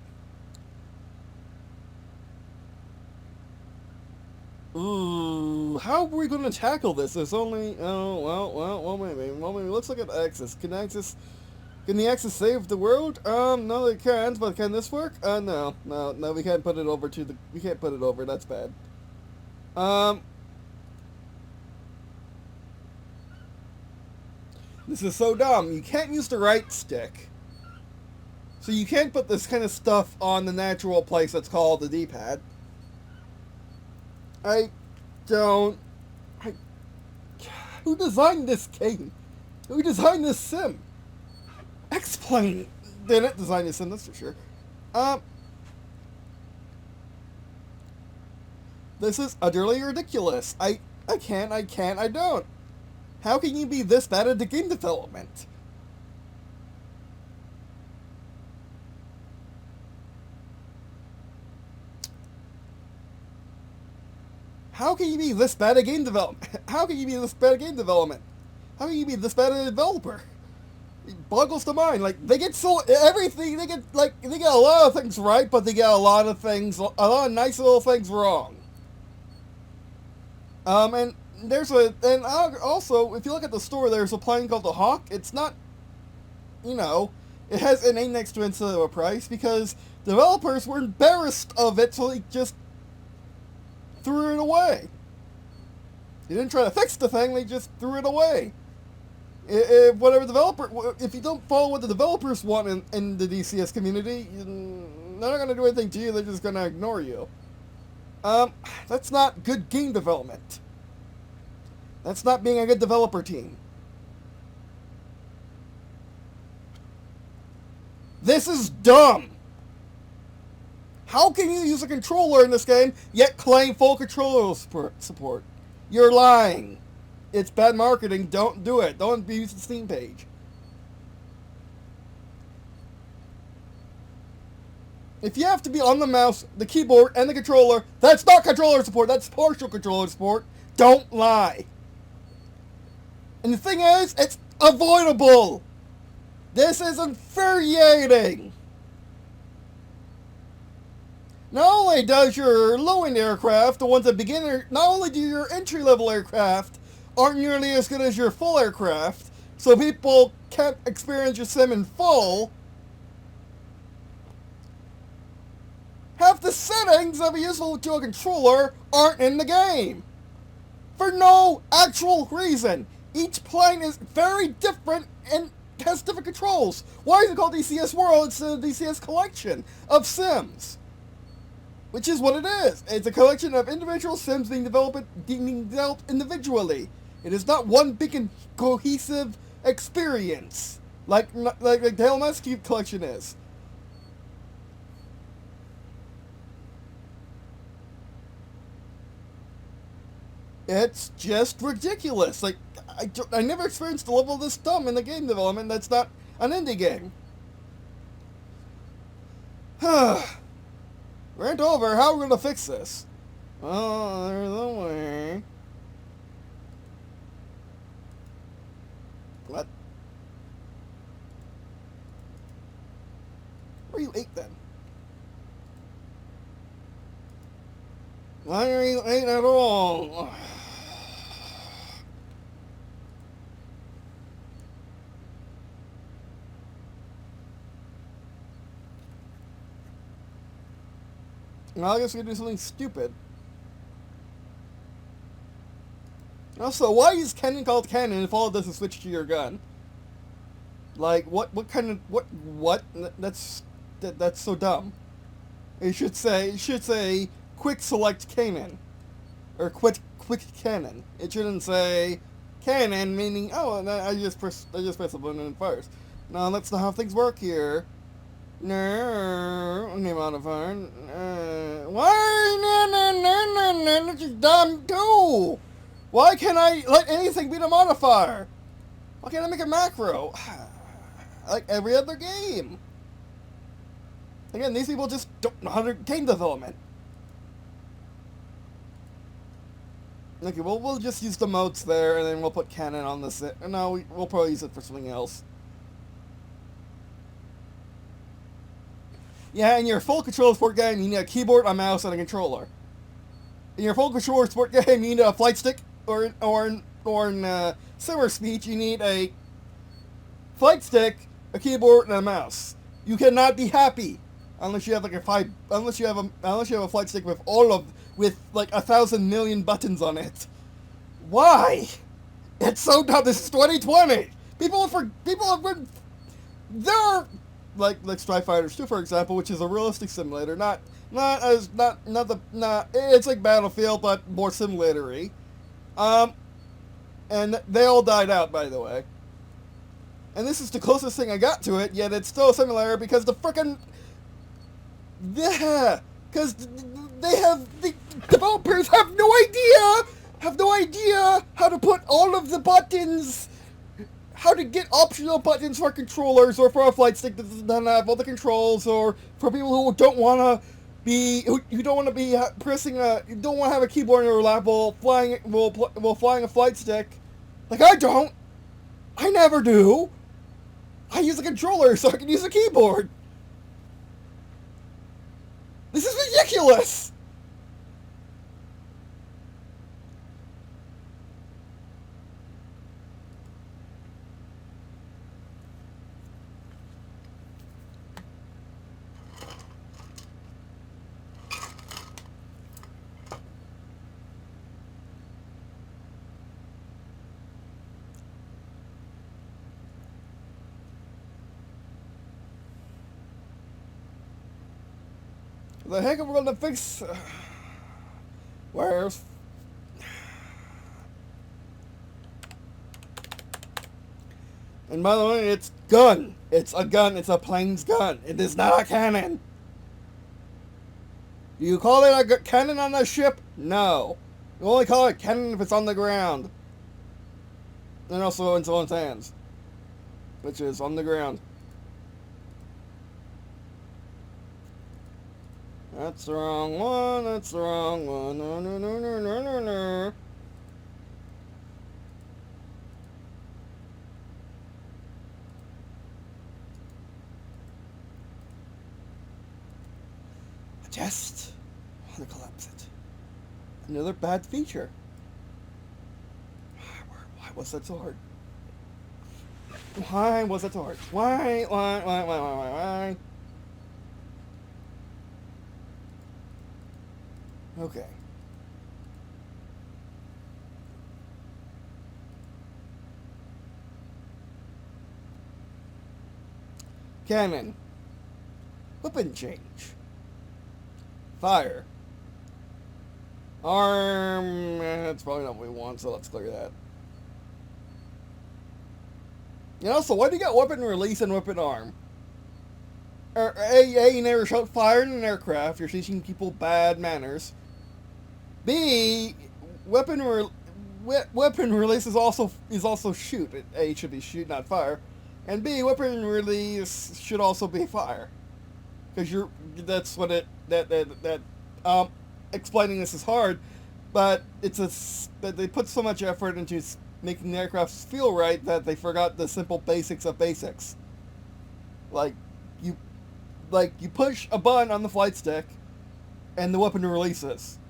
Ooh, how are we going to tackle this? There's only, maybe, let's look at Axis. Can the Axis save the world? No, they can't, but can this work? No, we can't put it over we can't put it over, that's bad. This is so dumb. You can't use the right stick. So you can't put this kind of stuff on the natural place that's called the D-pad. Who designed this game? Who designed this sim? Explain. Didn't design this sim, that's for sure. This is utterly ridiculous. I don't. How can you be this bad at the game development? How can you be this bad at game development? How can you be this bad at game development? How can you be this bad at a developer? It boggles the mind. Like, they get everything, they get a lot of things right, but they get a lot of nice little things wrong. And also, if you look at the store, there's a plane called the Hawk. It's not, it has an A next to it instead of a price, because developers were embarrassed of it, so they just threw it away. They didn't try to fix the thing, they just threw it away. If you don't follow what the developers want in the DCS community, they're not going to do anything to you, they're just going to ignore you. That's not good game development. That's not being a good developer team. This is dumb. How can you use a controller in this game, yet claim full controller support? You're lying. It's bad marketing. Don't do it. Don't use the Steam page. If you have to be on the mouse, the keyboard, and the controller, that's not controller support. That's partial controller support. Don't lie. And the thing is, it's avoidable. This is infuriating. Not only does your low-end aircraft, the ones that not only do your entry-level aircraft aren't nearly as good as your full aircraft, so people can't experience your sim in full, the settings that would be useful to a controller aren't in the game. For no actual reason. Each plane is very different and has different controls. Why is it called DCS World instead of DCS Collection of Sims? Which is what it is. It's a collection of individual Sims being developed individually. It is not one big and cohesive experience like the DLMS Cube collection is. It's just ridiculous. Like, I never experienced a level this dumb in the game development that's not an indie game. Rant over, how are we going to fix this? Oh, there's a way. What? Where are you 8 then? Why are you 8 at all? Well, I guess we can do something stupid. Also, why is cannon called cannon if all it does is switch to your gun? Like, what kind of, what? That's so dumb. It should say quick select cannon. Or quick cannon. It shouldn't say cannon, meaning, oh, I just press the button and it fires. No, that's not how things work here. No, new modifier. Why? No, that's just dumb too. Why can't I let anything be the modifier? Why can't I make a macro? Like every other game. Again, these people just don't know how to game development. Okay, well, we'll just use the modes there, and then we'll put cannon on this. No, we'll probably use it for something else. Yeah, in your full controller sport game, you need a keyboard, a mouse, and a controller. In your full controller sport game, you need a flight stick, or in similar speech, you need a flight stick, a keyboard, and a mouse. You cannot be happy unless you have like unless you have a flight stick with like 1,000 million buttons on it. Why? It's so dumb. This is 2020. People have been there. Like Strike Fighters 2, for example, which is a realistic simulator, it's like Battlefield, but more simulatory. And they all died out, by the way. And this is the closest thing I got to it, yet it's still a simulator because the developers have no idea how to put all of the buttons, how to get optional buttons for controllers or for a flight stick that doesn't have all the controls, or for people who don't want to be pressing you don't want to have a keyboard in your lap while flying a flight stick. Like I never do. I use a controller so I can use a keyboard. This is ridiculous. The heck are we gonna fix? Where's? And by the way, it's gun. It's a gun. It's a plane's gun. It is not a cannon. Do you call it a cannon on a ship? No. You only call it cannon if it's on the ground. And also in someone's hands, which is on the ground. That's the wrong one, that's the wrong one. No, no, no, no, no, no, no. I just want to collapse it. Another bad feature. Why was that so hard? Why was that so hard? Why? Okay. Cannon. Weapon change. Fire. Arm. That's probably not what we want, so let's clear that. And also, why do you got weapon release and weapon arm? A, you never shout fire in an aircraft. You're teaching people bad manners. B, weapon release is also shoot. A should be shoot, not fire. And B, weapon release should also be fire. Because that's what explaining this is hard, but that they put so much effort into making the aircrafts feel right that they forgot the simple basics of basics. Like you push a button on the flight stick, and the weapon releases.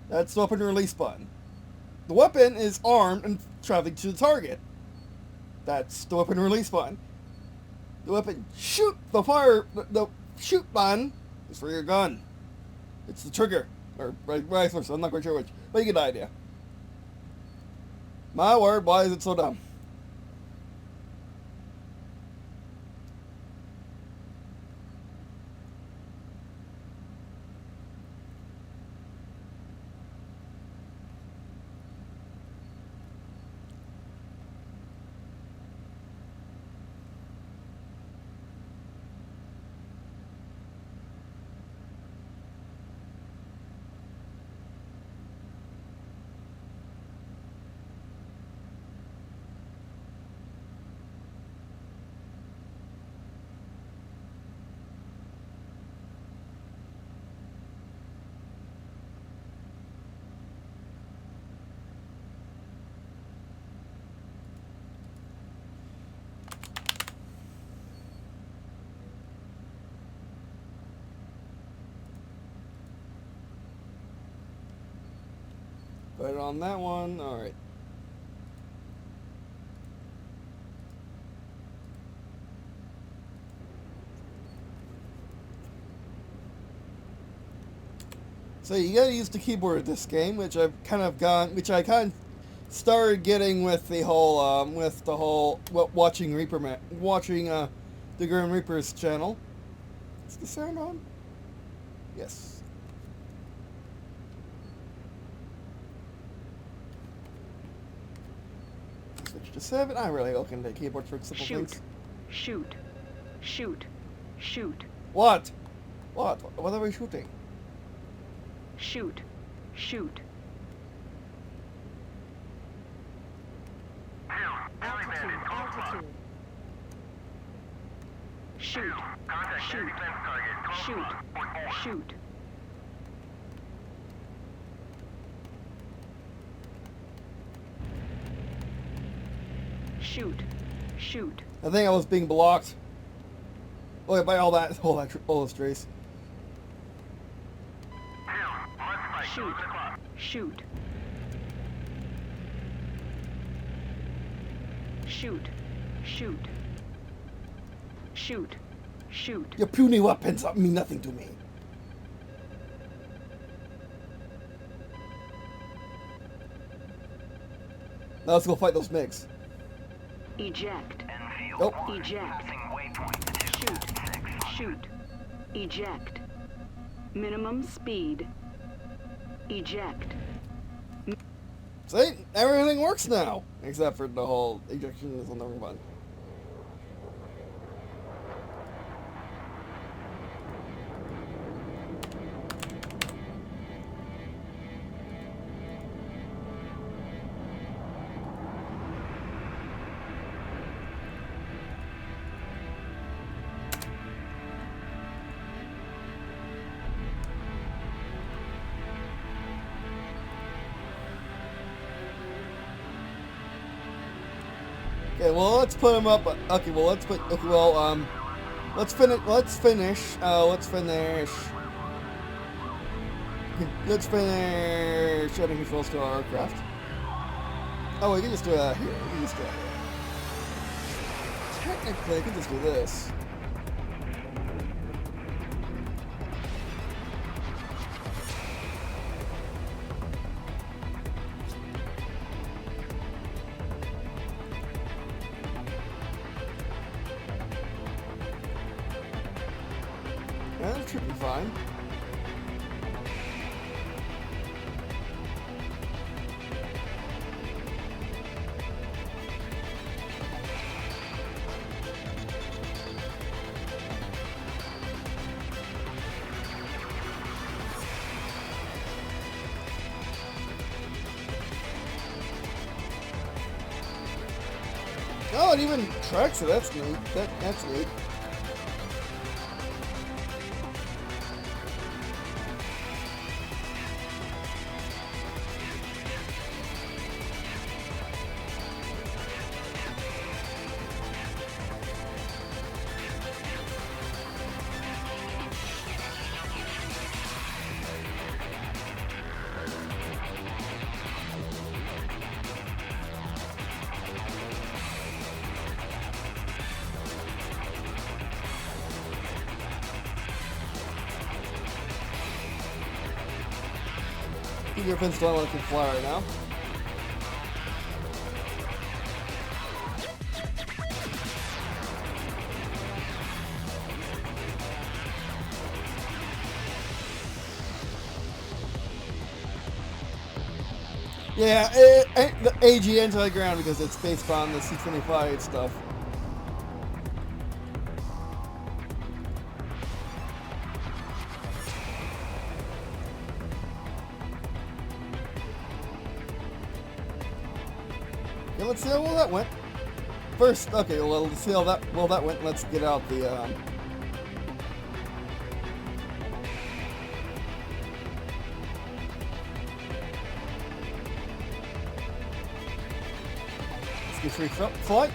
That's the weapon release button. The weapon is armed and traveling to the target. That's the weapon release button. The weapon shoot the shoot button is for your gun. It's the trigger, or vice versa. I'm not quite sure which, but you get the idea. My word, why is it so dumb? Put it on that one. Alright. So you gotta use the keyboard at this game, which I kind of started getting with the whole watching the Grim Reaper's channel. Is the sound on? Yes. Switch to 7. I really look into keyboard for simple things. Shoot. What? What are we shooting? Shoot. Altitude. Shoot. Shoot. I think I was being blocked. Look by all those trees. Shoot. Your puny weapons mean nothing to me. Now let's go fight those MiGs. Eject. Nope. Eject. Shoot. Eject. Minimum speed. Eject. See? Everything works now. Except for the whole ejection is on the wrong button. Okay, well, let's put them up. Okay, well, let's finish. Adding controls to our aircraft. Oh, we can just do that here. Technically, I can just do this. That should be fine. Oh, it even tracks it. That's neat. That's neat. Gripens don't want to fly right now. Yeah, the AG anti-ground because it's based on the C-25 stuff. Okay, let's see how well that went. First, okay, well, let's see how that went. Let's get out the free flight.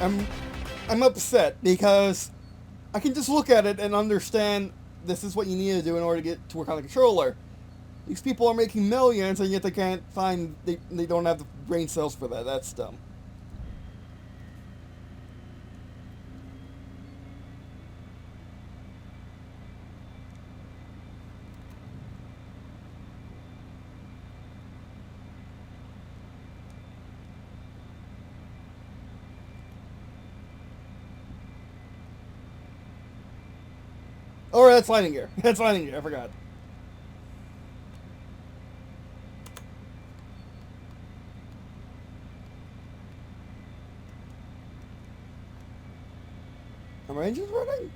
I'm upset because I can just look at it and understand this is what you need to do in order to get to work on the controller. These people are making millions and yet they can't find, they don't have the brain cells for that. That's dumb. Oh, that's landing gear. That's landing gear. I forgot. Are my engines running?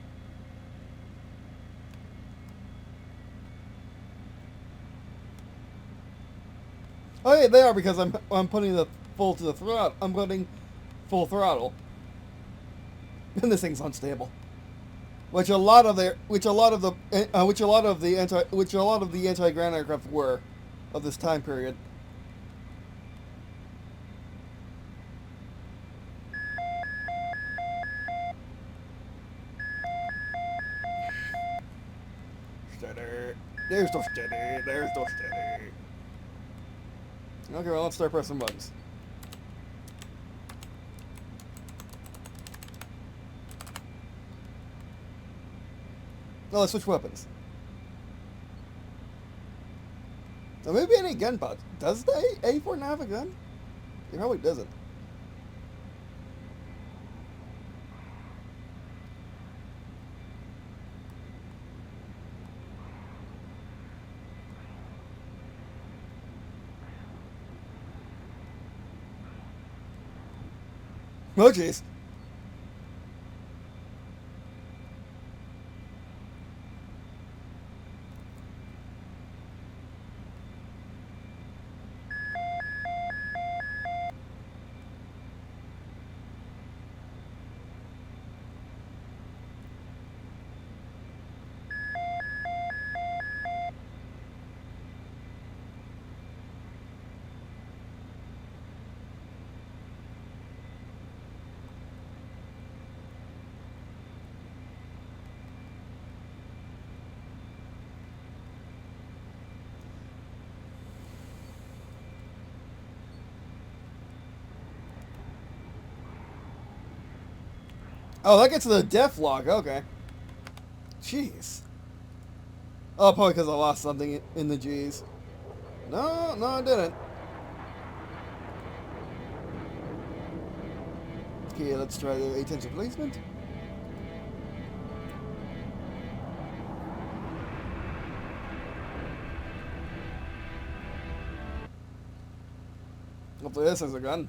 Oh yeah, they are because I'm putting the full to the throttle. I'm putting full throttle, and this thing's unstable. Which a lot of the anti-ground aircraft were of this time period. Steady. There's the steady. There's the steady. Okay, well, let's start pressing buttons. No, let's switch weapons. So maybe any gun pod. Does the A4 not have a gun? It probably doesn't. Oh jeez. Oh, that gets to the def log. Okay. Jeez. Oh, probably because I lost something in the G's. No, I didn't. Okay, let's try the A-10 replacement. Hopefully this is a gun.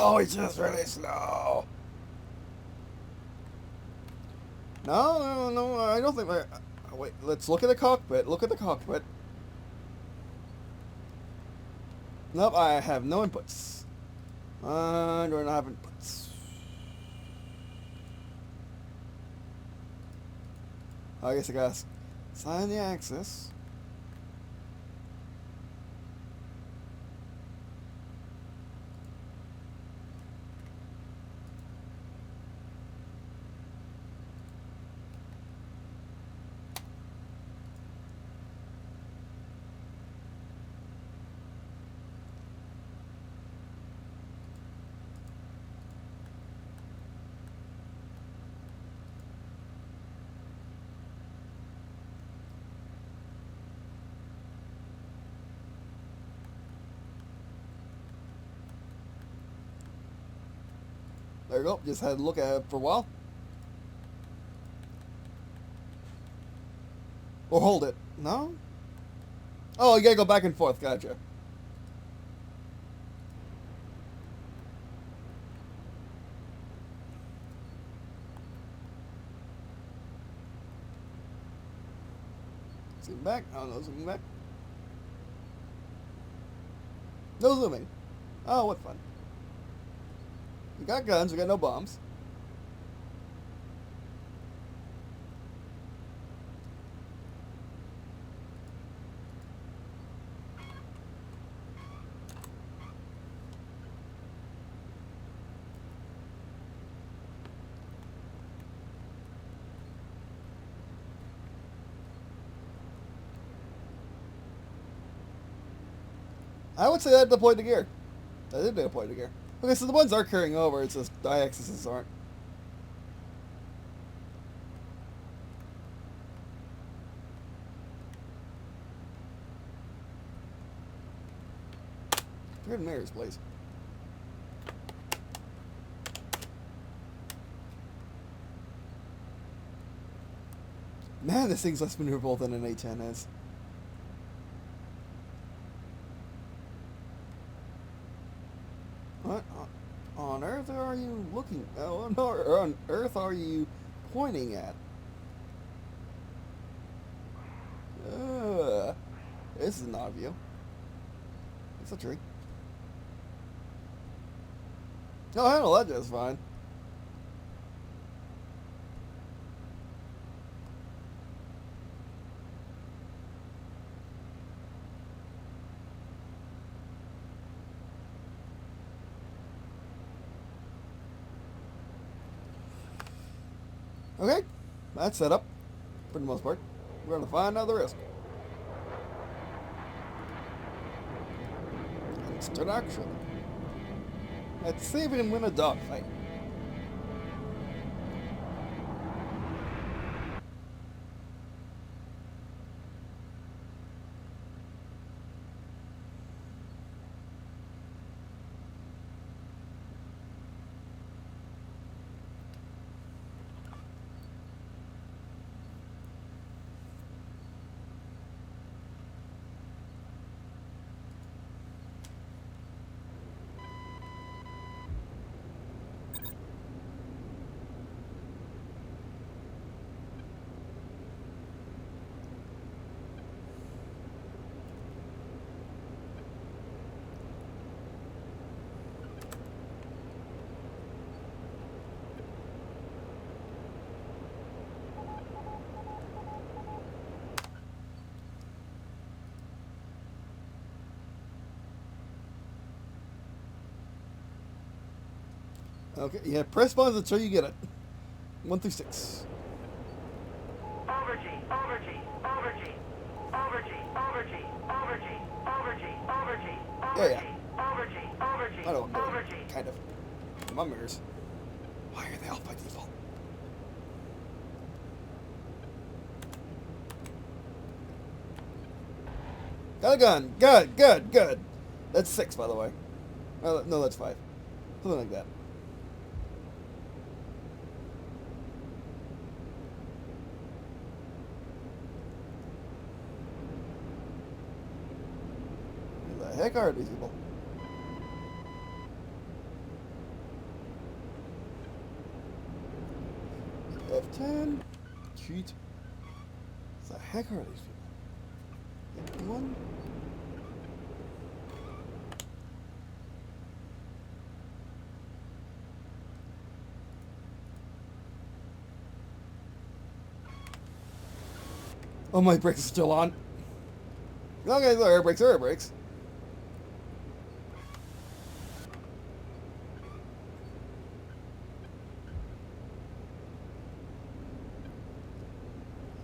Oh, it's just really slow. No, I don't think that... Wait, let's look at the cockpit. Look at the cockpit. Nope, I have no inputs. Do I not have inputs? I guess I gotta assign the axis. There you go. Just had to look at it for a while. Or hold it. No? Oh, you gotta go back and forth. Gotcha. Zoom back. Oh, no zooming back. No zooming. Oh, what fun. We got guns, we got no bombs. I would say that deployed the gear. I did deploy the gear. Okay, so the ones are carrying over, it's just the I-axes aren't. Good mirrors, please. Man, this thing's less maneuverable than an A-10 is. What on earth are you looking? What on earth are you pointing at? This is not a view. It's a tree. No, I handle that just fine. Okay, that's set up for the most part. We're going to find out the rest. Instant action. Let's see if we can win a dogfight. Okay, yeah, press buttons until you get it. 1 through 6. Over G, over G, Yeah. I don't know. Kind of. My mirrors. Why are they off by default? Got a gun. Good, good, good. That's 6, by the way. No, that's 5. Something like that. Who the heck are these people? F10. Cheat. What the heck are these people? One. Oh, my brakes are still on. Okay, so air brakes are air brakes.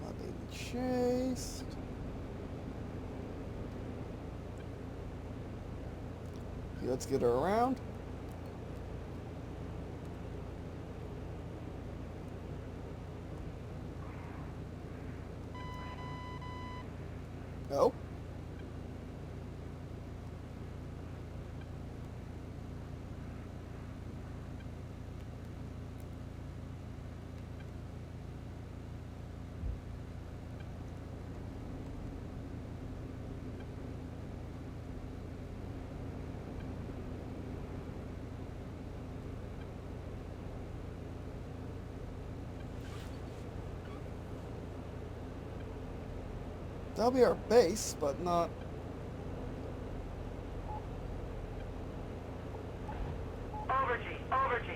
Not being chased. Okay, let's get her around. No. That'll be our base, but not... Over G. Over G.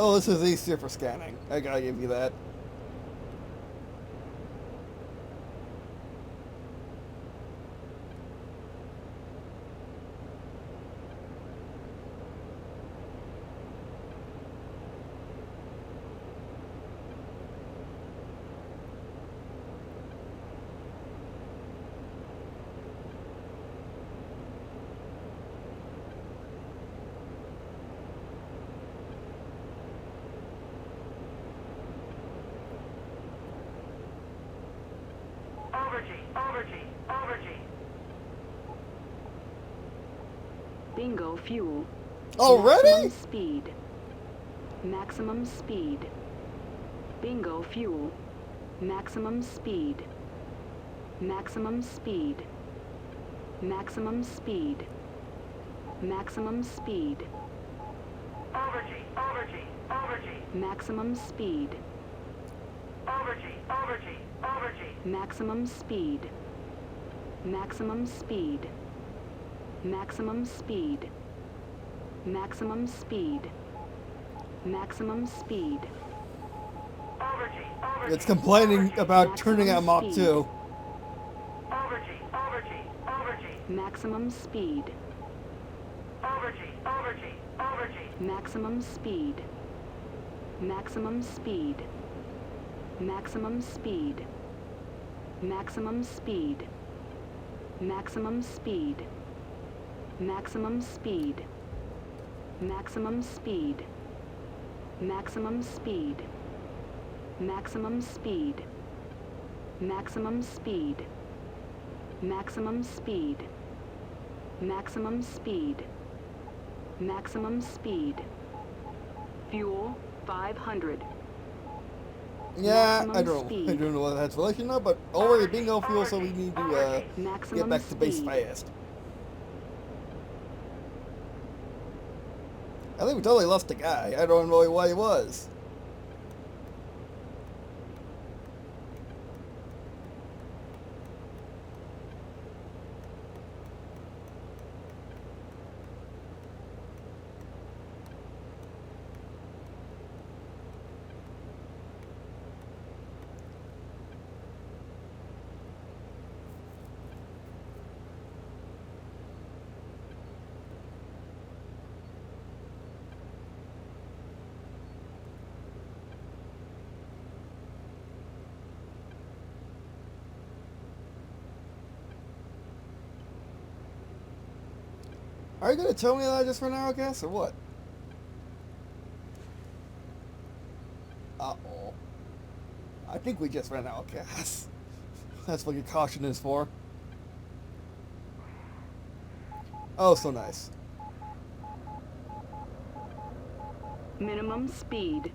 Oh, this is easier for scanning. I gotta give you that. Over G. Bingo fuel. Already? Maximum speed. Bingo fuel. Maximum speed. Maximum speed. Maximum speed. Maximum speed. Over G. Maximum speed. Over G. Maximum speed. Maximum speed. Maximum speed. Maximum speed. Maximum speed. Over G. It's complaining about turning at Mach 2. Over G. Maximum speed. Over G. Maximum speed. Maximum speed. Maximum speed. Maximum speed. Maximum speed. Maximum speed. Maximum speed. Maximum speed. Maximum speed. Maximum speed. Maximum speed. Maximum speed. Maximum speed. Fuel 500. Yeah, Maximum I don't know what that's relation of, but already bingo fuel, so we need to get back to base speed. fast. I think we totally lost the guy. I don't know why he was. Are you gonna tell me that I just ran out of gas or what? Uh-oh. I think we just ran out of gas. That's what your caution is for. Oh, so nice. Minimum speed.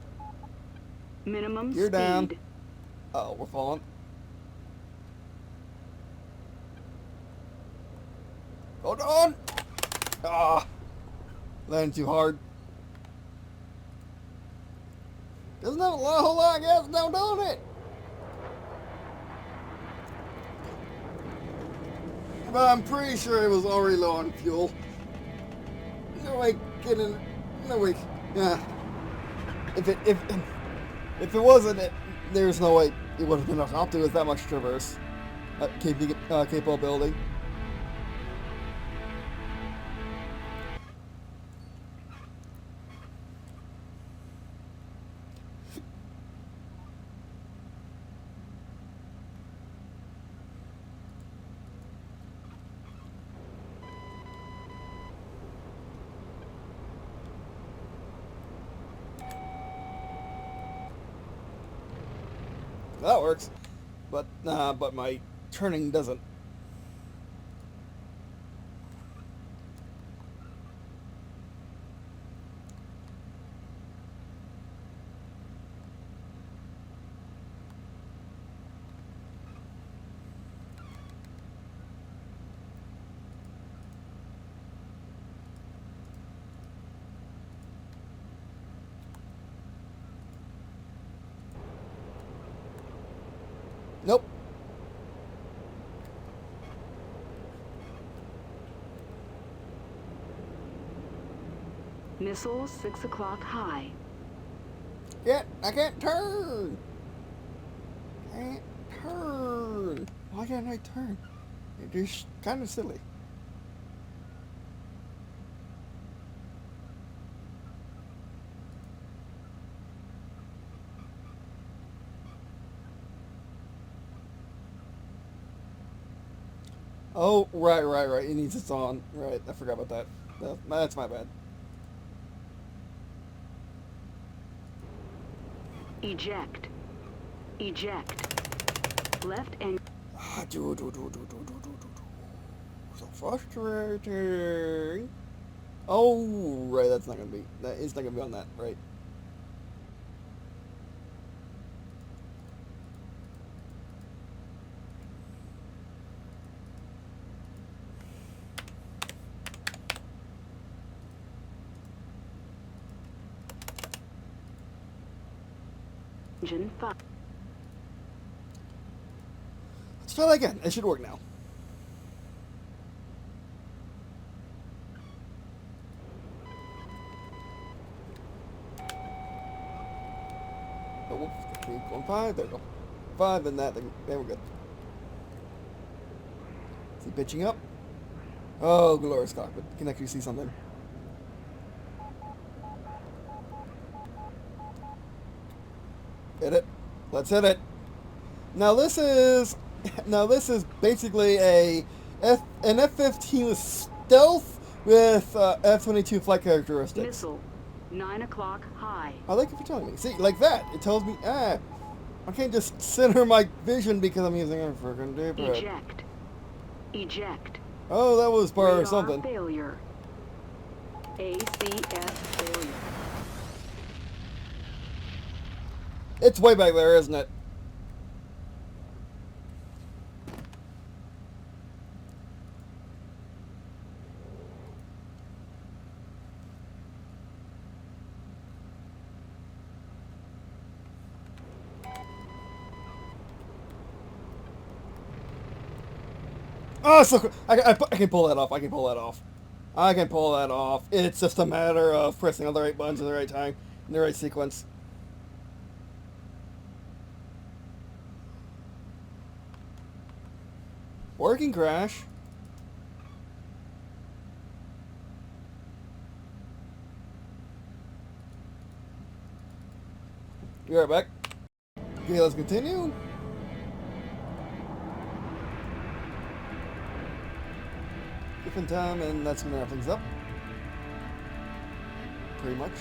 Minimum You're speed. down. Uh-oh, we're falling. Hold on! Ah! Landing too hard. Doesn't have a whole lot of gas now, don't it? But I'm pretty sure it was already low on fuel. No way getting. No way. Yeah. If it wasn't, there's no way it would have been enough to with that much traverse capability. That works, but my turning doesn't. Nope. Missile 6 o'clock high. I can't turn. Can't turn. Why can't I turn? It is kind of silly. Oh, right. It needs its on. Right, I forgot about that. That's my bad. Eject. Eject. Left and... So frustrating. Oh, right, that is not gonna be on that, right. Engine 5. Let's try that again. It should work now. Oh, whoops. Okay, going 5. There we go. 5 and that. Then we're good. Is he pitching up? Oh, glorious cockpit. You can actually see something. Hit it. Let's hit it. Now this is basically an F-15 with stealth with F-22 flight characteristics. Missile 9 o'clock high. I like it for telling me. See, like that. It tells me, I can't just center my vision because I'm using a freaking deep head. Eject. Eject. Oh, that was part Radar of something. Failure. ACS failure. It's way back there, isn't it? Oh, so I can pull that off. I can pull that off. It's just a matter of pressing all the right buttons at the right time, in the right sequence. Working crash. Be right back. Okay, let's continue. Different time, and that's gonna wrap things up. pretty much.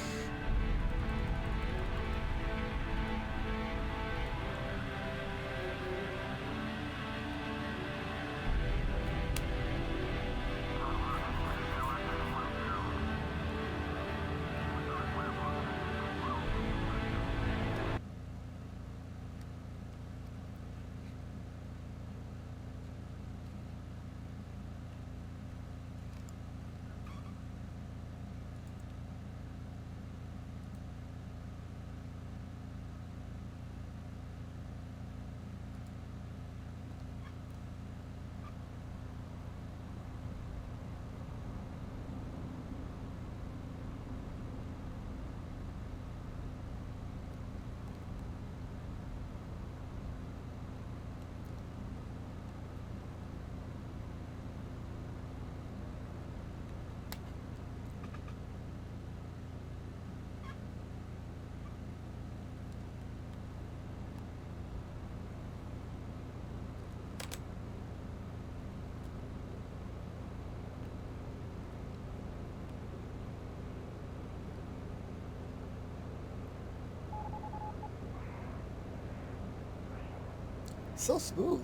So smooth,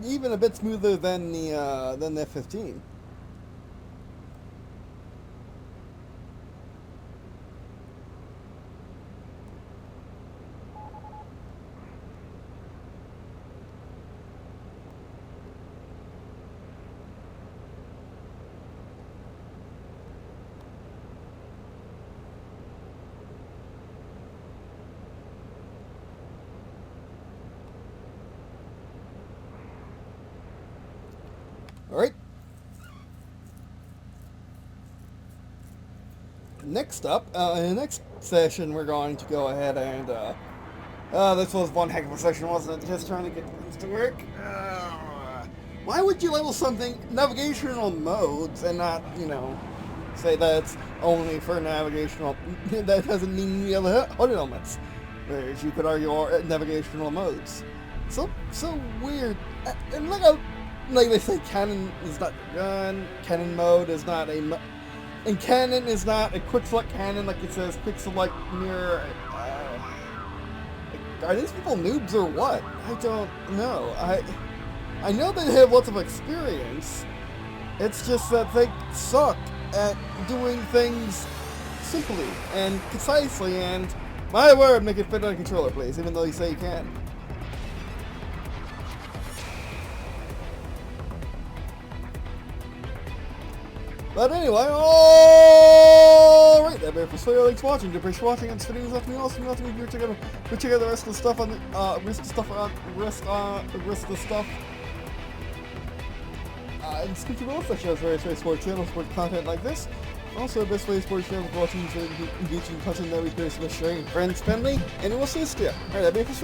even a bit smoother than the F-15. Alright. Next up, in the next session, we're going to go ahead and, this was one heck of a session, wasn't it? Just trying to get things to work. Why would you label something navigational modes and not, you know, say that it's only for navigational, that doesn't mean the other HUD elements, whereas you could argue are navigational modes. So weird. And like they say, cannon is not a gun, cannon mode is not a and cannon is not a quick select cannon like it says quick select mirror. Are these people noobs or what? I don't know. I know they have lots of experience. It's just that they suck at doing things simply and concisely, and my word, make it fit on a controller, please, even though you say you can. But anyway, alright, that thanks for watching. Appreciate watching. It's videos left me awesome. Nothing if you check out the rest of the stuff on the rest of the stuff. And skip to both such as various sports channels, sports content like this. Also, best way sports channel for watching engaging content that we produce with sharing friends, family, and we'll see you. Alright, that thanks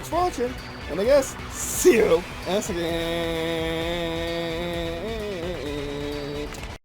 for watching. And I guess see you once again.